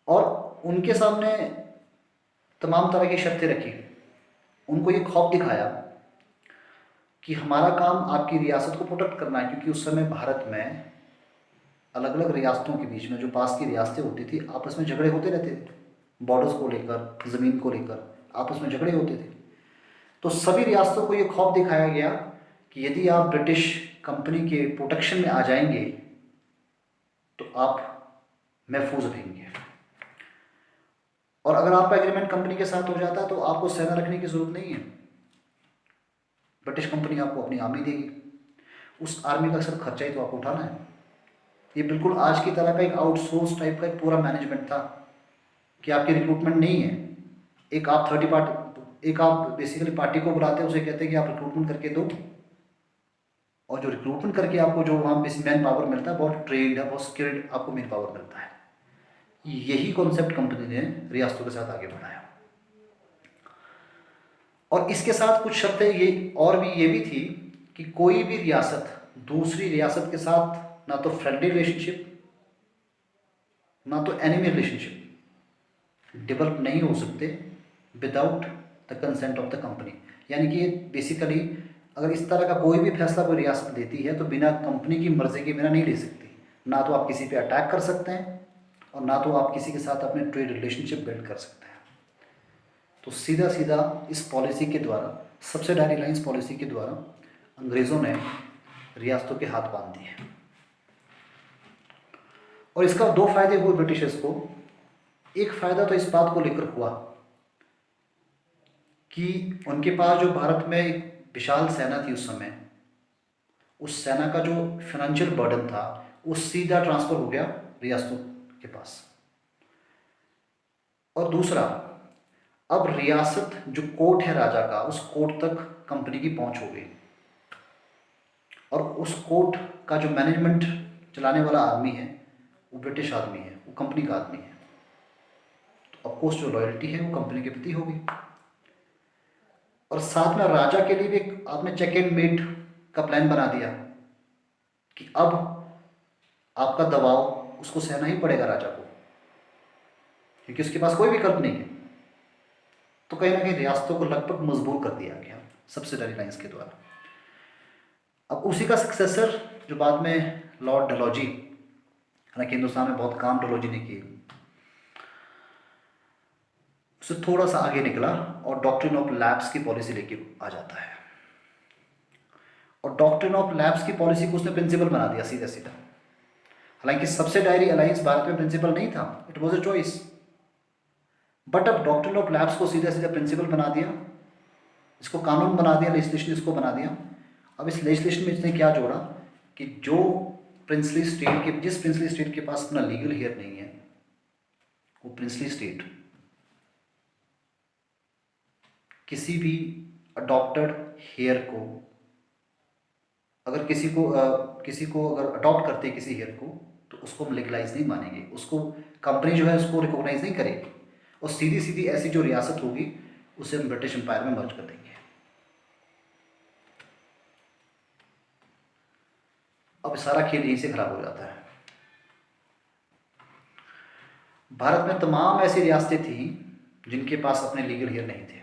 और उनके सामने तमाम तरह की शर्तें रखी। उनको ये खौफ दिखाया कि हमारा काम आपकी रियासत को प्रोटेक्ट करना है, क्योंकि उस समय भारत में अलग अलग रियासतों के बीच में जो पास की रियासतें होती थी आपस में झगड़े होते रहते थे, बॉर्डर्स को लेकर, ज़मीन को लेकर आपस में झगड़े होते थे। तो सभी रियासतों को ये खौफ दिखाया गया कि यदि आप ब्रिटिश कंपनी के प्रोटेक्शन में आ जाएंगे तो आप महफूज रहेंगे, और अगर आपका एग्रीमेंट कंपनी के साथ हो जाता है तो आपको सेना रखने की ज़रूरत नहीं है, ब्रिटिश कंपनी आपको अपनी आर्मी देगी, उस आर्मी का सिर्फ खर्चा ही तो आपको उठाना है। ये बिल्कुल आज की तरह का एक आउटसोर्स टाइप का एक पूरा मैनेजमेंट था कि आपकी रिक्रूटमेंट नहीं है, एक आप बेसिकली पार्टी को बुलाते हैं, उसे कहते हैं कि आप रिक्रूटमेंट करके दो, और जो रिक्रूटमेंट करके आपको जो वहाँ बेसिक मैन पावर मिलता है बहुत ट्रेंड है, बहुत स्किल्ड आपको मैन पावर मिलता है। यही कॉन्सेप्ट कंपनी ने रियासतों के साथ आगे बढ़ाया, और इसके साथ कुछ शर्तें ये भी थी कि कोई भी रियासत दूसरी रियासत के साथ ना तो फ्रेंडली रिलेशनशिप ना तो एनिमी रिलेशनशिप डेवलप नहीं हो सकते without the consent of the company. यानी कि ये बेसिकली अगर इस तरह का कोई भी फैसला कोई रियासत लेती है तो बिना कंपनी की मर्ज़ी के बिना नहीं ले सकती। ना तो आप किसी पे अटैक कर सकते हैं और ना तो आप किसी के साथ अपने ट्रेड रिलेशनशिप बिल्ड कर सकते हैं। तो सीधा सीधा इस पॉलिसी के द्वारा, सब्सिडारी लाइंस पॉलिसी के द्वारा अंग्रेज़ों ने रियासतों के हाथ बांध दिए। और इसका दो फायदे हुए ब्रिटिशर्स को। एक फ़ायदा तो इस बात को लेकर हुआ कि उनके पास जो भारत में एक विशाल सेना थी उस समय, उस सेना का जो फाइनेंशियल बर्डन था वो सीधा ट्रांसफ़र हो गया रियासतों के पास। और दूसरा, अब रियासत जो कोर्ट है राजा का, उस कोर्ट तक कंपनी की पहुंच हो गई और उस कोर्ट का जो मैनेजमेंट चलाने वाला आदमी है वो ब्रिटिश आदमी है, वो कंपनी का आदमी है। तो ऑफकोर्स जो लॉयल्टी है वो कंपनी के प्रति होगी। और साथ में राजा के लिए भी एक आपने चेक एंड मेट का प्लान बना दिया कि अब आपका दबाव उसको सहना ही पड़ेगा राजा को, क्योंकि उसके पास कोई विकल्प नहीं है। तो कहीं ना कहीं रियासतों को लगभग मजबूर कर दिया गया सब्सिडरी लाइंस के द्वारा। अब उसी का सक्सेसर जो बाद में लॉर्ड डलहौजी, हालांकि हिंदुस्तान में बहुत काम डलहौजी ने किए, उससे थोड़ा सा आगे निकला और डॉक्ट्रिन ऑफ लैप्स की पॉलिसी लेके आ जाता है। और डॉक्ट्रिन ऑफ लैप्स की पॉलिसी को उसने प्रिंसिपल बना दिया सीधा सीधा। हालांकि सब्सिडायरी अलायंस भारत में प्रिंसिपल नहीं था, it was a choice, but अब डॉक्ट्रिन ऑफ लैप्स को सीधा सीधा प्रिंसिपल बना दिया, इसको कानून बना दिया, लेजिस्लेशन इसको बना दिया। अब इस लेजिस्लेशन में इसने क्या जोड़ा कि जो प्रिंसली स्टेट के, जिस प्रिंसली स्टेट के पास अपना लीगल हेयर नहीं है, वो प्रिंसली स्टेट किसी भी अडॉप्टेड हेयर को, अगर किसी को अगर अडॉप्ट करते हैं किसी हेयर को, तो उसको हम लीगलाइज नहीं मानेंगे, उसको कंपनी जो है उसको रिकॉग्नाइज नहीं करेगी और सीधी सीधी ऐसी जो रियासत होगी उसे हम ब्रिटिश एम्पायर में मर्ज कर देंगे। अब सारा खेल यहीं से खराब हो जाता है। भारत में तमाम ऐसी रियासतें थी जिनके पास अपने लीगल हेयर नहीं थे,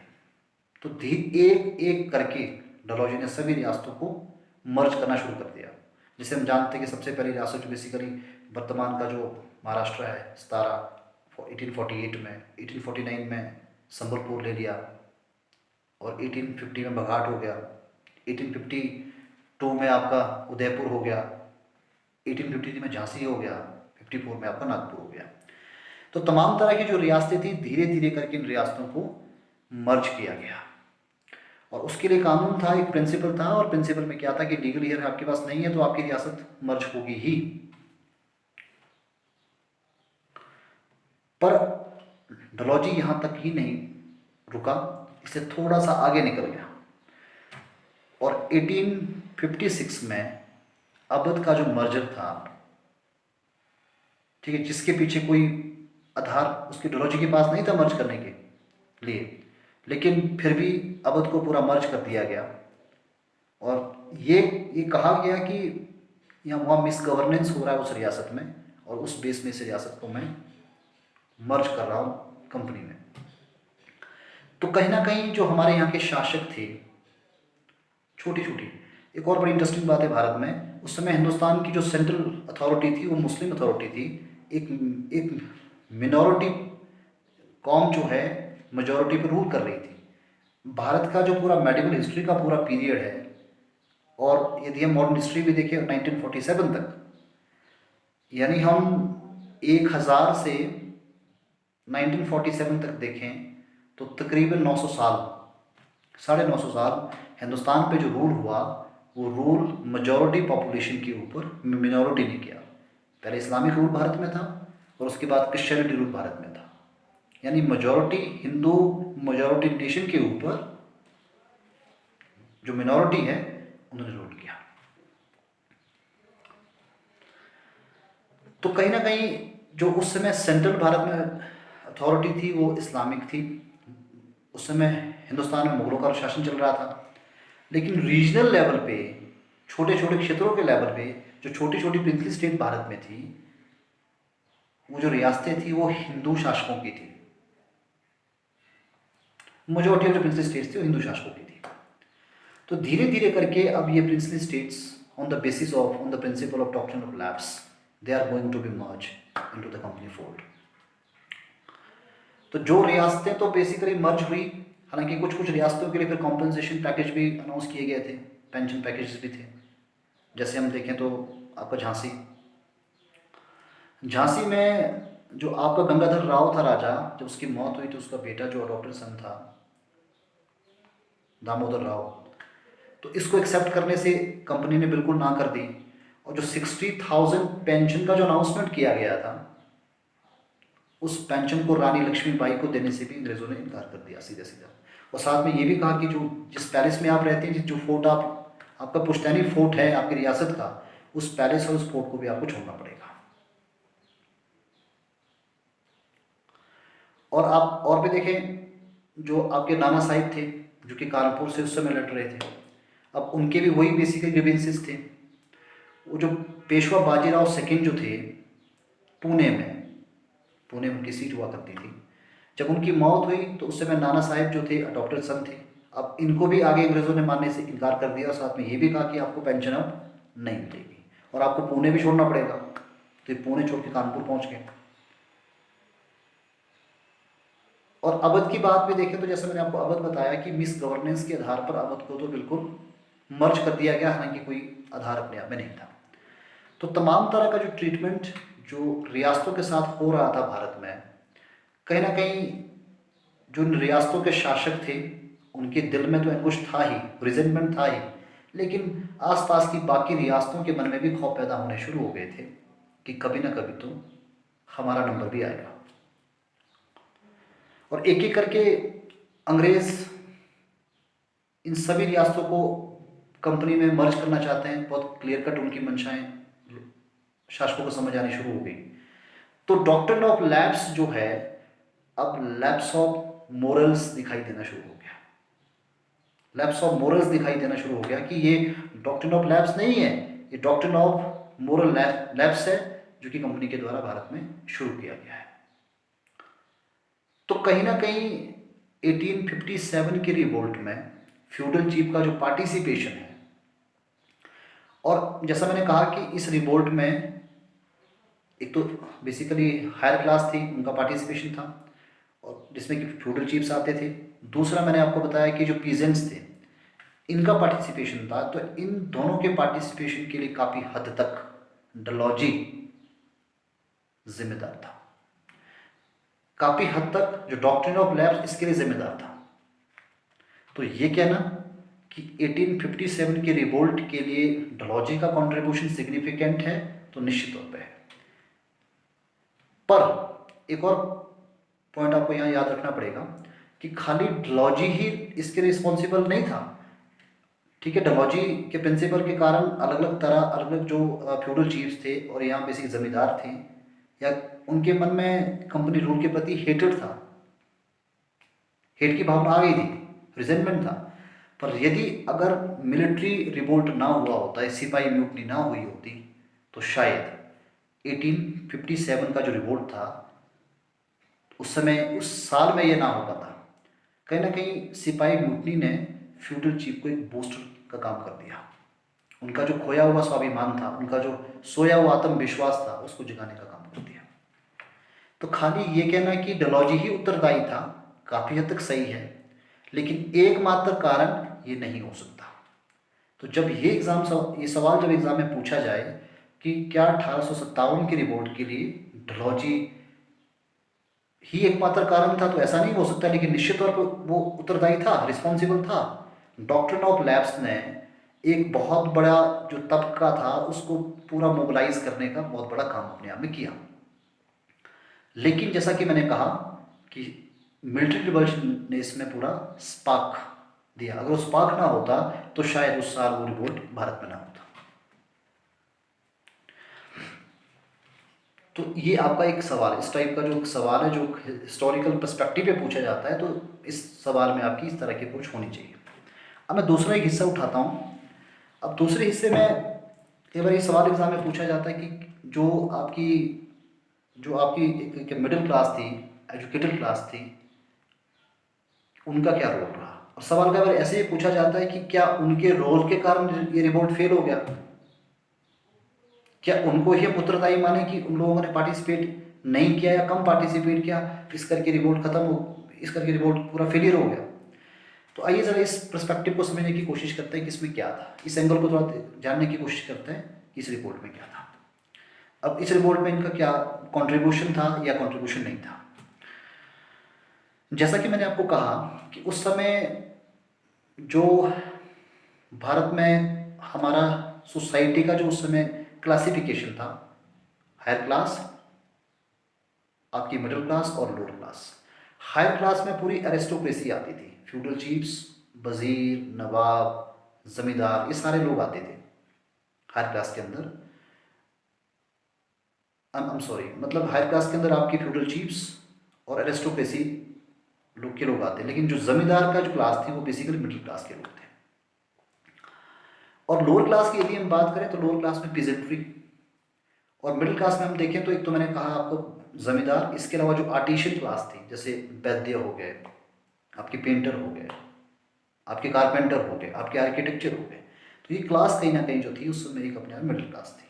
तो एक एक करके डलहौजी ने सभी रियासतों को मर्ज करना शुरू कर दिया। जैसे हम जानते हैं कि सबसे पहली रियासत जो बेसिकली वर्तमान का जो महाराष्ट्र है, 1848 में, 1849 में संबलपुर ले लिया और 1850 में बघाट हो गया, 1852 में आपका उदयपुर हो गया, 1853 में झांसी हो गया, 54 में आपका नागपुर हो गया। तो तमाम तरह की जो रियासतें थी धीरे धीरे करके इन रियासतों को मर्ज किया गया और उसके लिए कानून था, एक प्रिंसिपल था, और प्रिंसिपल में क्या था कि लीगल हेयर आपके पास नहीं है तो आपकी रियासत मर्ज होगी ही। पर डलहौजी यहाँ तक ही नहीं रुका, इससे थोड़ा सा आगे निकल गया और 1856 में अवध का जो मर्जर था, ठीक है, जिसके पीछे कोई आधार उसके डलहौजी के पास नहीं था मर्ज करने के लिए, लेकिन फिर भी अवध को पूरा मर्ज कर दिया गया और ये कहा गया कि यहाँ वहाँ मिस गवर्नेंस हो रहा है उस रियासत में और उस बेस में इस रियासत को मैं मर्ज कर रहा हूँ कंपनी में। तो कहीं ना कहीं जो हमारे यहाँ के शासक थे, छोटी छोटी, एक और बड़ी इंटरेस्टिंग बात है भारत में, उस समय हिंदुस्तान की जो सेंट्रल अथॉरिटी थी वो मुस्लिम अथॉरिटी थी। एक मिनॉरिटी कौम जो है मेजॉरिटी पर रूल कर रही थी। भारत का जो पूरा मेडिवल हिस्ट्री का पूरा पीरियड है, और यदि हम मॉडर्न हिस्ट्री भी देखें 1947 तक, यानी हम 1000 से 1947 तक देखें तो तकरीबन 900 साल, 950 साल हिंदुस्तान पे जो रूल हुआ वो रूल मेजॉरिटी पॉपुलेशन के ऊपर मिनॉरिटी ने किया। पहले इस्लामिक रूल भारत में था और उसके बाद क्रिश्चियनिटी रूल भारत में था, यानी मेजॉरिटी हिंदू, मेजॉरिटी नेशन के ऊपर जो मिनॉरिटी है उन्होंने रूल किया। तो कहीं ना कहीं जो उस समय सेंट्रल भारत में अथॉरिटी थी वो इस्लामिक थी। उस समय हिंदुस्तान में मुगलों का शासन चल रहा था, लेकिन रीजनल लेवल पे, छोटे छोटे क्षेत्रों के लेवल पे जो छोटी छोटी प्रिंसली स्टेट भारत में थी, वो जो रियासतें थी वो हिंदू शासकों की थी। मेजॉरिटी ऑफ जो प्रिंसली स्टेट्स थी वो हिंदू शासकों की थी। तो तो धीरे धीरे करके अब ये princely states on the principle of doctrine of lapse they are going to be merge into the company fold. तो जो रियासतें तो बेसिकली मर्ज हुई, हालांकि कुछ कुछ रियासतों के लिए फिर कॉम्पनसेशन पैकेज भी अनाउंस किए गए थे, पेंशन पैकेजेस भी थे। जैसे हम देखें तो आपका झांसी में जो आपका गंगाधर राव था राजा, जब उसकी मौत हुई तो उसका बेटा जो अडॉप्टेड सन था दामोदर राव, तो इसको एक्सेप्ट करने से कंपनी ने बिल्कुल ना कर दी। और जो 60,000 पेंशन का जो अनाउंसमेंट किया गया था, उस पेंशन को रानी लक्ष्मीबाई को देने से भी अंग्रेजों ने इनकार कर दिया सीधा सीधा। और साथ में ये भी कहा कि जो जिस पैलेस में आप रहते हैं, जो फोर्ट आपका पुश्तैनी फोर्ट है आपकी रियासत का, उस पैलेस और उस फोर्ट को भी आपको छोड़ना पड़ेगा। और आप और भी देखें, जो आपके नाना साहिब थे जो कि कानपुर से उस समय लड़ रहे थे, अब उनके भी वही बेसिकली ग्रीवेंसेस थे। वो जो पेशवा बाजीराव सेकंड जो थे पुणे में उनकी सीट हुआ करती थी, जब उनकी मौत हुई तो उस समय नाना साहिब जो थे अडॉप्टेड सन थे। अब इनको भी आगे अंग्रेज़ों ने मानने से इनकार कर दिया और साथ में ये भी कहा कि आपको पेंशन अब नहीं मिलेगी और आपको पुणे भी छोड़ना पड़ेगा। तो ये पुणे छोड़ के कानपुर पहुंच गए। और अवध की बात भी देखें तो जैसे मैंने आपको अवध बताया कि मिस गवर्नेंस के आधार पर अवध को तो बिल्कुल मर्ज कर दिया गया, हालांकि कोई आधार अपने आप में नहीं था। तो तमाम तरह का जो ट्रीटमेंट जो रियासतों के साथ हो रहा था भारत में, कहीं ना कहीं जो रियासतों के शासक थे उनके दिल में तो एंगुश था ही, रिजेंटमेंट था ही, लेकिन आसपास की बाकी रियासतों के मन में भी खौफ पैदा होने शुरू हो गए थे कि कभी ना कभी तो हमारा नंबर भी आएगा। और एक एक करके अंग्रेज इन सभी रियासतों को कंपनी में मर्ज करना चाहते हैं। बहुत क्लियर कट उनकी मंशाएं शासकों को समझ आनी शुरू हो गई। तो डॉक्ट्रिन ऑफ लैब्स जो है, अब लैब्स ऑफ मोरल्स दिखाई देना शुरू हो गया। लैब्स ऑफ मोरल्स दिखाई देना शुरू हो गया कि ये डॉक्ट्रिन ऑफ लैब्स नहीं है, ये डॉक्ट्रिन ऑफ मोरल लैब्स है, जो कि कंपनी के द्वारा भारत में शुरू किया गया है। तो कहीं ना कहीं 1857 के रिवोल्ट में फ्यूडल चीफ का जो पार्टिसिपेशन है, और जैसा मैंने कहा कि इस रिवोल्ट में एक तो बेसिकली हायर क्लास थी, उनका पार्टिसिपेशन था, और जिसमें कि फ्यूडल चीफ्स आते थे। दूसरा मैंने आपको बताया कि जो पीजेंट्स थे इनका पार्टिसिपेशन था। तो इन दोनों के पार्टिसिपेशन के लिए काफ़ी हद तक डलहौजी जिम्मेदार था, काफ़ी हद तक जो डॉक्ट्रिन ऑफ लैब्स इसके लिए जिम्मेदार था। तो ये कहना कि 1857 के रिवोल्ट के लिए डलहौजी का कंट्रीब्यूशन सिग्निफिकेंट है, तो निश्चित तौर पे है। पर एक और पॉइंट आपको यहाँ याद रखना पड़ेगा कि खाली डलहौजी ही इसके रिस्पॉन्सिबल नहीं था। ठीक है, डलहौजी के प्रिंसिपल के कारण अलग अलग जो फ्यूडल चीफ्स थे और यहाँ बेसिक जमींदार थे, या उनके मन में कंपनी रूल के प्रति हेटेड था, हेट की भावना आ गई थी, रिजेंटमेंट था। पर यदि अगर मिलिट्री रिवोल्ट ना हुआ होता, सिपाही म्यूटनी ना हुई होती, तो शायद 1857 का जो रिवोल्ट था उस समय उस साल में ये ना हो पाता। कहीं ना कहीं सिपाही म्यूटनी ने फ्यूडल चीफ को एक बूस्टर का काम कर दिया। उनका जो खोया हुआ स्वाभिमान था, उनका जो सोया हुआ आत्मविश्वास था, उसको जगाने का काम कर दिया। तो खाली ये कहना कि डलहौजी ही उत्तरदायी था काफ़ी हद तक सही है, लेकिन एकमात्र कारण ये नहीं हो सकता। तो जब ये सवाल जब एग्जाम में पूछा जाए कि क्या 1857 के रिवोल्ट के लिए डलहौजी ही एकमात्र कारण था, तो ऐसा नहीं हो सकता, लेकिन निश्चित तौर पर वो उत्तरदायी था, रिस्पॉन्सिबल था। डॉक्ट्रिन ऑफ लैब्स ने एक बहुत बड़ा जो तबका था उसको पूरा मोबिलाइज करने का बहुत बड़ा काम अपने आप में किया। लेकिन जैसा कि मैंने कहा कि मिलिट्री रिवॉल्यूशन ने इसमें पूरा स्पार्क दिया। अगर वो स्पार्क ना होता तो शायद उस साल वो रिवोल्ट भारत में ना होता। तो ये आपका एक सवाल, इस टाइप का जो सवाल है जो हिस्टोरिकल पर्सपेक्टिव पे पूछा जाता है, तो इस सवाल में आपकी इस तरह की अप्रोच होनी चाहिए। अब मैं दूसरा एक हिस्सा उठाता हूँ। अब दूसरे हिस्से में कई बार ये सवाल एग्जाम में पूछा जाता है कि जो आपकी एक मिडिल क्लास थी, एजुकेटेड क्लास थी, उनका क्या रोल रहा। और सवाल का बार ऐसे ही पूछा जाता है कि क्या उनके रोल के कारण ये रिवोल्ट फेल हो गया, क्या उनको ही उत्तरदायी माने कि उन लोगों ने पार्टिसिपेट नहीं किया या कम पार्टिसिपेट किया, इस करके रिवोल्ट खत्म हो, इस करके रिवोल्ट पूरा फेलियर हो गया। तो आइए ज़रा इस पर्सपेक्टिव को समझने की कोशिश करते हैं कि इसमें क्या था, इस एंगल को थोड़ा जानने की कोशिश करते हैं कि इस रिपोर्ट में क्या था। अब इस रिपोर्ट में इनका क्या कंट्रीब्यूशन था या कंट्रीब्यूशन नहीं था। जैसा कि मैंने आपको कहा कि उस समय जो भारत में हमारा सोसाइटी का जो उस समय क्लासिफिकेशन था, हायर क्लास, आपकी मिडिल क्लास और लोअर क्लास। हायर क्लास में पूरी एरिस्टोक्रेसी आती थी, फ्यूडल चीफ्स, वजीर, नवाब, जमींदार, ये सारे लोग आते थे हायर क्लास के अंदर। आई एम सॉरी, मतलब हायर क्लास के अंदर आपकी फ्यूडल चीफ्स और एरिस्टोक्रेसी लोग के लोग आते हैं, लेकिन जो जमींदार का जो क्लास थी वो बेसिकली मिडिल क्लास के लोग थे। और लोअर क्लास की यदि हम बात करें तो लोअर क्लास में पीजेंट्री, और मिडिल क्लास में हम देखें तो एक तो मैंने कहा आपको जमींदार, इसके अलावा जो आर्टिशियन क्लास थी जैसे वैद्य हो गए, आपके पेंटर हो गए, आपके कारपेंटर हो गए, आपके आर्किटेक्चर हो गए, तो ये क्लास कहीं ना कहीं जो थी उस समय एक अपने आप मिडिल क्लास थी।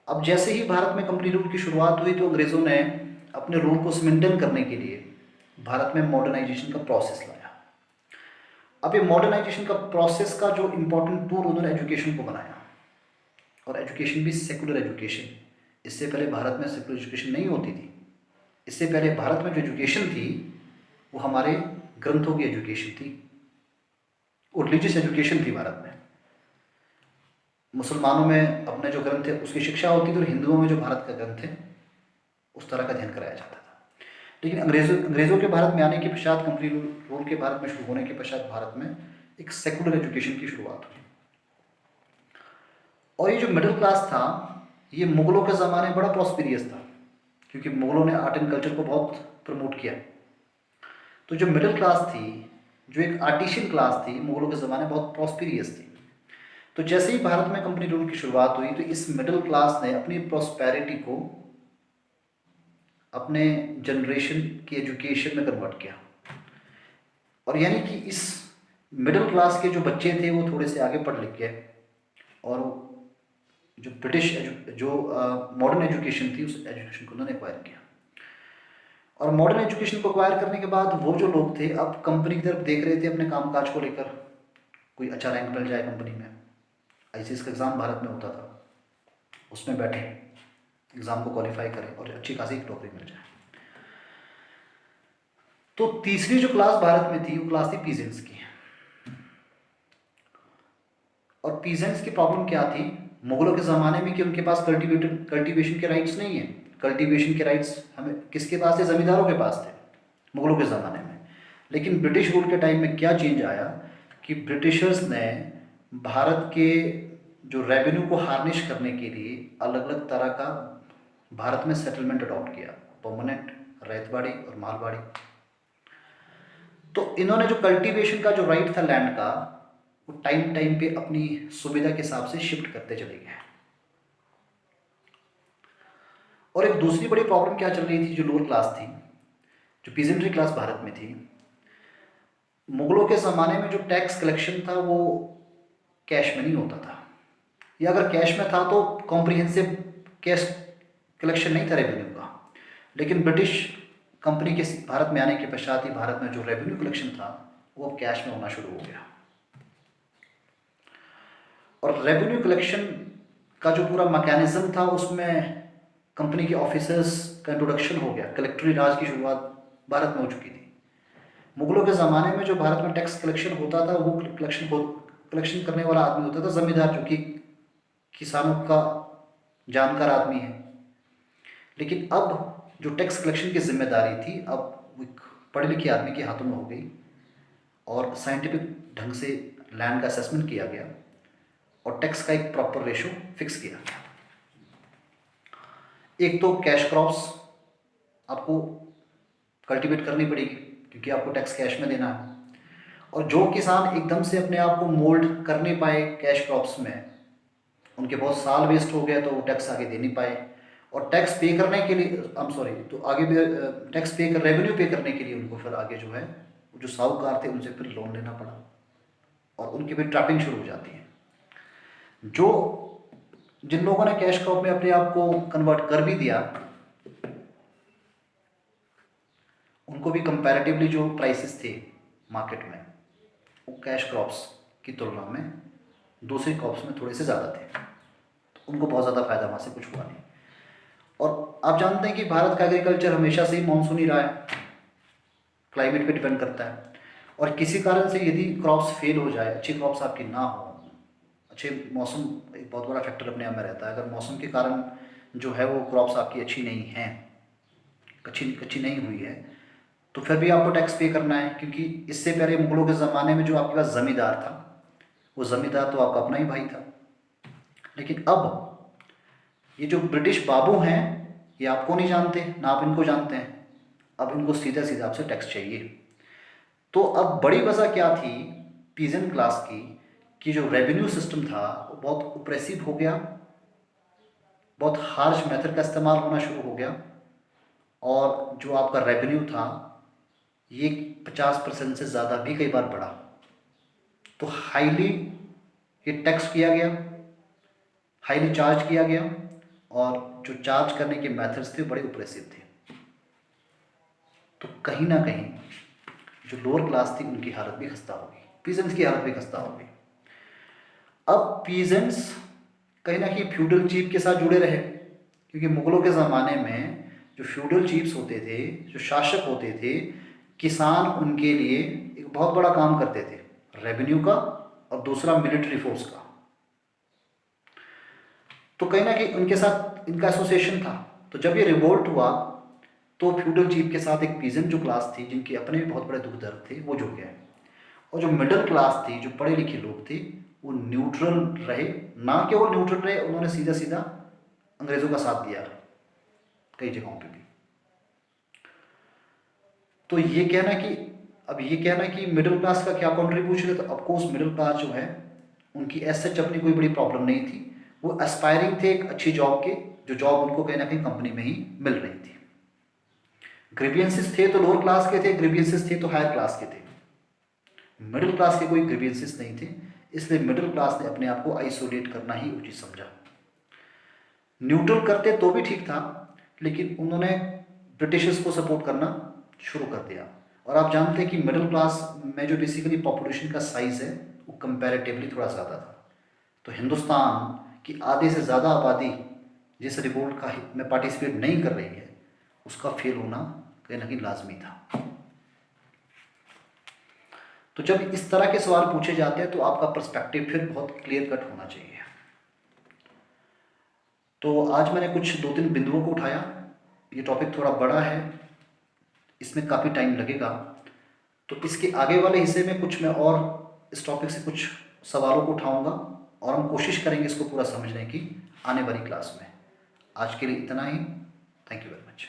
अब जैसे ही भारत में कंपनी रूल की शुरुआत हुई तो अंग्रेज़ों ने अपने रूल को मेंटेन करने के लिए भारत में मॉडर्नाइजेशन का प्रोसेस लाया। अब ये मॉडर्नाइजेशन का प्रोसेस का जो इम्पोर्टेंट टूल उन्होंने एजुकेशन को बनाया, और एजुकेशन भी सेकुलर एजुकेशन। इससे पहले भारत में सेकुलर एजुकेशन नहीं होती थी। इससे पहले भारत में जो एजुकेशन थी वो हमारे ग्रंथों की एजुकेशन थी, और रिलीजियस एजुकेशन थी भारत में। मुसलमानों में अपने जो ग्रंथ थे उसकी शिक्षा होती थी, और हिंदुओं में जो भारत का ग्रंथ थे उस तरह का अध्ययन कराया जाता था। लेकिन अंग्रेज़ों के भारत में आने के पश्चात, कंपनी रूल के भारत में शुरू होने के पश्चात भारत में एक सेकुलर एजुकेशन की शुरुआत हुई। और ये जो मिडिल क्लास था ये मुग़लों के ज़माने में बड़ा प्रॉस्पेरियस था, क्योंकि मुग़लों ने आर्ट एंड कल्चर को बहुत प्रमोट किया। तो जो मिडिल क्लास थी, जो एक आर्टिशियन क्लास थी, मुग़लों के ज़माने में बहुत प्रॉस्पेरियस थी। तो जैसे ही भारत में कंपनी रूल की शुरुआत हुई तो इस मिडिल क्लास ने अपनी प्रॉस्पेरिटी को अपने जनरेशन की एजुकेशन में कन्वर्ट किया, और यानी कि इस मिडिल क्लास के जो बच्चे थे वो थोड़े से आगे पढ़ लिख गए, और जो ब्रिटिश जो मॉडर्न एजुकेशन थी उस एजुकेशन को उन्होंने एक्वायर किया। और मॉडर्न एजुकेशन को एक्वायर करने के बाद वो जो लोग थे अब कंपनी की तरफ देख रहे थे अपने कामकाज को लेकर, कोई अच्छा रैंक मिल जाए कंपनी में। आईसीएस का एग्ज़ाम भारत में होता था, उसमें बैठे एग्ज़ाम को क्वालिफाई करें और अच्छी खासी एक नौकरी मिल जाए। तो तीसरी जो क्लास भारत में थी वो क्लास थी पीजेंट्स की। और पीजेंट्स की प्रॉब्लम क्या थी मुग़लों के ज़माने में कि उनके पास कल्टीवेशन के राइट्स नहीं है। कल्टीवेशन के राइट्स हमें किसके पास थे? ज़मींदारों के पास थे मुग़लों के ज़माने में। लेकिन ब्रिटिश रूल के टाइम में क्या चेंज आया कि ब्रिटिशर्स ने भारत के जो रेवेन्यू को हार्निश करने के लिए अलग अलग तरह का भारत में सेटलमेंट अडॉप्ट किया, परमानेंट, रैयतवाड़ी और मालवाड़ी। तो इन्होंने जो कल्टीवेशन का जो राइट था लैंड का, वो टाइम टाइम पे अपनी सुविधा के हिसाब से शिफ्ट करते चले गए। और एक दूसरी बड़ी प्रॉब्लम क्या चल रही थी, जो लोअर क्लास थी, जो पीजेंट्री क्लास भारत में थी, मुग़लों के ज़माने में जो टैक्स कलेक्शन था वो कैश में नहीं होता था, या अगर कैश में था तो कॉम्प्रिहेंसिव कैश कलेक्शन नहीं था रेवेन्यू का। लेकिन ब्रिटिश कंपनी के भारत में आने के पश्चात ही भारत में जो रेवेन्यू कलेक्शन था वो अब कैश में होना शुरू हो गया। और रेवेन्यू कलेक्शन का जो पूरा मैकेनिज्म था उसमें कंपनी के ऑफिसर्स का इंट्रोडक्शन हो गया। कलेक्टरी राज की शुरुआत भारत में हो चुकी थी। मुग़लों के ज़माने में जो भारत में टैक्स कलेक्शन होता था वो कलेक्शन करने वाला आदमी होता था ज़मींदार, जो कि किसानों का जानकार आदमी है। लेकिन अब जो टैक्स कलेक्शन की जिम्मेदारी थी अब वो एक पढ़े लिखे आदमी के हाथों में हो गई, और साइंटिफिक ढंग से लैंड का असेसमेंट किया गया और टैक्स का एक प्रॉपर रेशो फिक्स किया गया। एक तो कैश क्रॉप्स आपको कल्टीवेट करनी पड़ेगी क्योंकि आपको टैक्स कैश में देना है, और जो किसान एकदम से अपने आप को मोल्ड कर नहीं पाए कैश क्रॉप्स में, उनके बहुत साल वेस्ट हो गए तो वो टैक्स आगे दे नहीं पाए। और टैक्स पे करने के लिए तो आगे भी टैक्स पे कर रेवेन्यू पे करने के लिए उनको फिर आगे जो है जो साहूकार थे उनसे फिर लोन लेना पड़ा और उनकी फिर ट्रैपिंग शुरू हो जाती है। जो जिन लोगों ने कैश क्रॉप में अपने आप को कन्वर्ट कर भी दिया, उनको भी कंपैरेटिवली जो प्राइसेस थे मार्केट में वो कैश क्रॉप्स की तुलना में दूसरी क्रॉप्स में थोड़े से ज़्यादा थे, तो उनको बहुत ज़्यादा फायदा वहाँ से कुछ हुआ नहीं। और आप जानते हैं कि भारत का एग्रीकल्चर हमेशा से ही मानसूनी रहा है, क्लाइमेट पे डिपेंड करता है। और किसी कारण से यदि क्रॉप्स फेल हो जाए, अच्छी क्रॉप्स आपकी ना हो, अच्छे मौसम एक बहुत बड़ा फैक्टर अपने आप में रहता है। अगर मौसम के कारण जो है वो क्रॉप्स आपकी अच्छी नहीं हैं, अच्छी नहीं हुई है, तो फिर भी आपको टैक्स पे करना है, क्योंकि इससे पहले मुगलों के ज़माने में जो आपके पास ज़मींदार था, वो ज़मींदार तो आपका अपना ही भाई था। लेकिन अब ये जो ब्रिटिश बाबू हैं, ये आपको नहीं जानते ना आप इनको जानते हैं, अब इनको सीधा सीधा आपसे टैक्स चाहिए। तो अब बड़ी वजह क्या थी पीजेंट क्लास की, कि जो रेवेन्यू सिस्टम था वो बहुत ओप्रेसिव हो गया, बहुत हार्श मेथड का इस्तेमाल होना शुरू हो गया, और जो आपका रेवेन्यू था ये 50% से ज़्यादा भी कई बार बढ़ा। तो हाईली ये टैक्स किया गया, हाईली चार्ज किया गया, और जो चार्ज करने के मेथड्स थे बड़े ओप्रेसिव थे। तो कहीं ना कहीं जो लोअर क्लास थी उनकी हालत भी खस्ता होगी, पीजेंट्स की हालत भी खस्ता होगी। अब पीजेंट्स कहीं ना कहीं फ्यूडल चीफ के साथ जुड़े रहे, क्योंकि मुगलों के ज़माने में जो फ्यूडल चीफ्स होते थे, जो शासक होते थे, किसान उनके लिए एक बहुत बड़ा काम करते थे, रेवेन्यू का और दूसरा मिलिट्री फोर्स का। तो कहीं ना कहीं उनके साथ इनका एसोसिएशन था। तो जब ये रिवोल्ट हुआ तो फ्यूडल चीफ के साथ एक पीजेंट जो क्लास थी, जिनके अपने भी बहुत बड़े दुख दर्द थे, वो जुड़ गए। और जो मिडिल क्लास थी, जो पढ़े लिखे लोग थे, वो न्यूट्रल रहे। ना केवल न्यूट्रल रहे, उन्होंने सीधा सीधा अंग्रेज़ों का साथ दिया कई जगहों पे भी। तो ये कहना कि मिडिल क्लास का क्या कॉन्ट्रीब्यूशन है, तो ऑफकोर्स मिडिल क्लास जो है उनकी ऐसे सच अपनी कोई बड़ी प्रॉब्लम नहीं थी। वो एस्पायरिंग थे एक अच्छी जॉब के, जो जॉब उनको कहीं ना कहीं कंपनी में ही मिल रही थी। ग्रीवियंसेस थे तो लोअर क्लास के थे, ग्रीवियंसेस थे तो हायर क्लास के थे। मिडिल क्लास के कोई ग्रीवियंसेस नहीं थे, इसलिए मिडिल क्लास ने अपने आप को आइसोलेट करना ही उचित समझा। न्यूट्रल करते तो भी ठीक था, लेकिन उन्होंने ब्रिटिशर्स को सपोर्ट करना शुरू कर दिया। और आप जानते हैं कि मिडिल क्लास में जो बेसिकली पॉपुलेशन का साइज़ है वो कंपैरेटिवली थोड़ा ज़्यादा था। तो हिंदुस्तान की आधे से ज़्यादा आबादी जिस रिवोल्ट का में पार्टिसिपेट नहीं कर रही है, उसका फेल होना कहीं ना कहीं लाजमी था। तो जब इस तरह के सवाल पूछे जाते हैं तो आपका पर्सपेक्टिव फिर बहुत क्लियर कट होना चाहिए। तो आज मैंने कुछ 2-3 बिंदुओं को उठाया। ये टॉपिक थोड़ा बड़ा है, इसमें काफ़ी टाइम लगेगा, तो इसके आगे वाले हिस्से में कुछ मैं और इस टॉपिक से कुछ सवालों को उठाऊंगा और हम कोशिश करेंगे इसको पूरा समझने की आने वाली क्लास में। आज के लिए इतना ही। Thank you very much.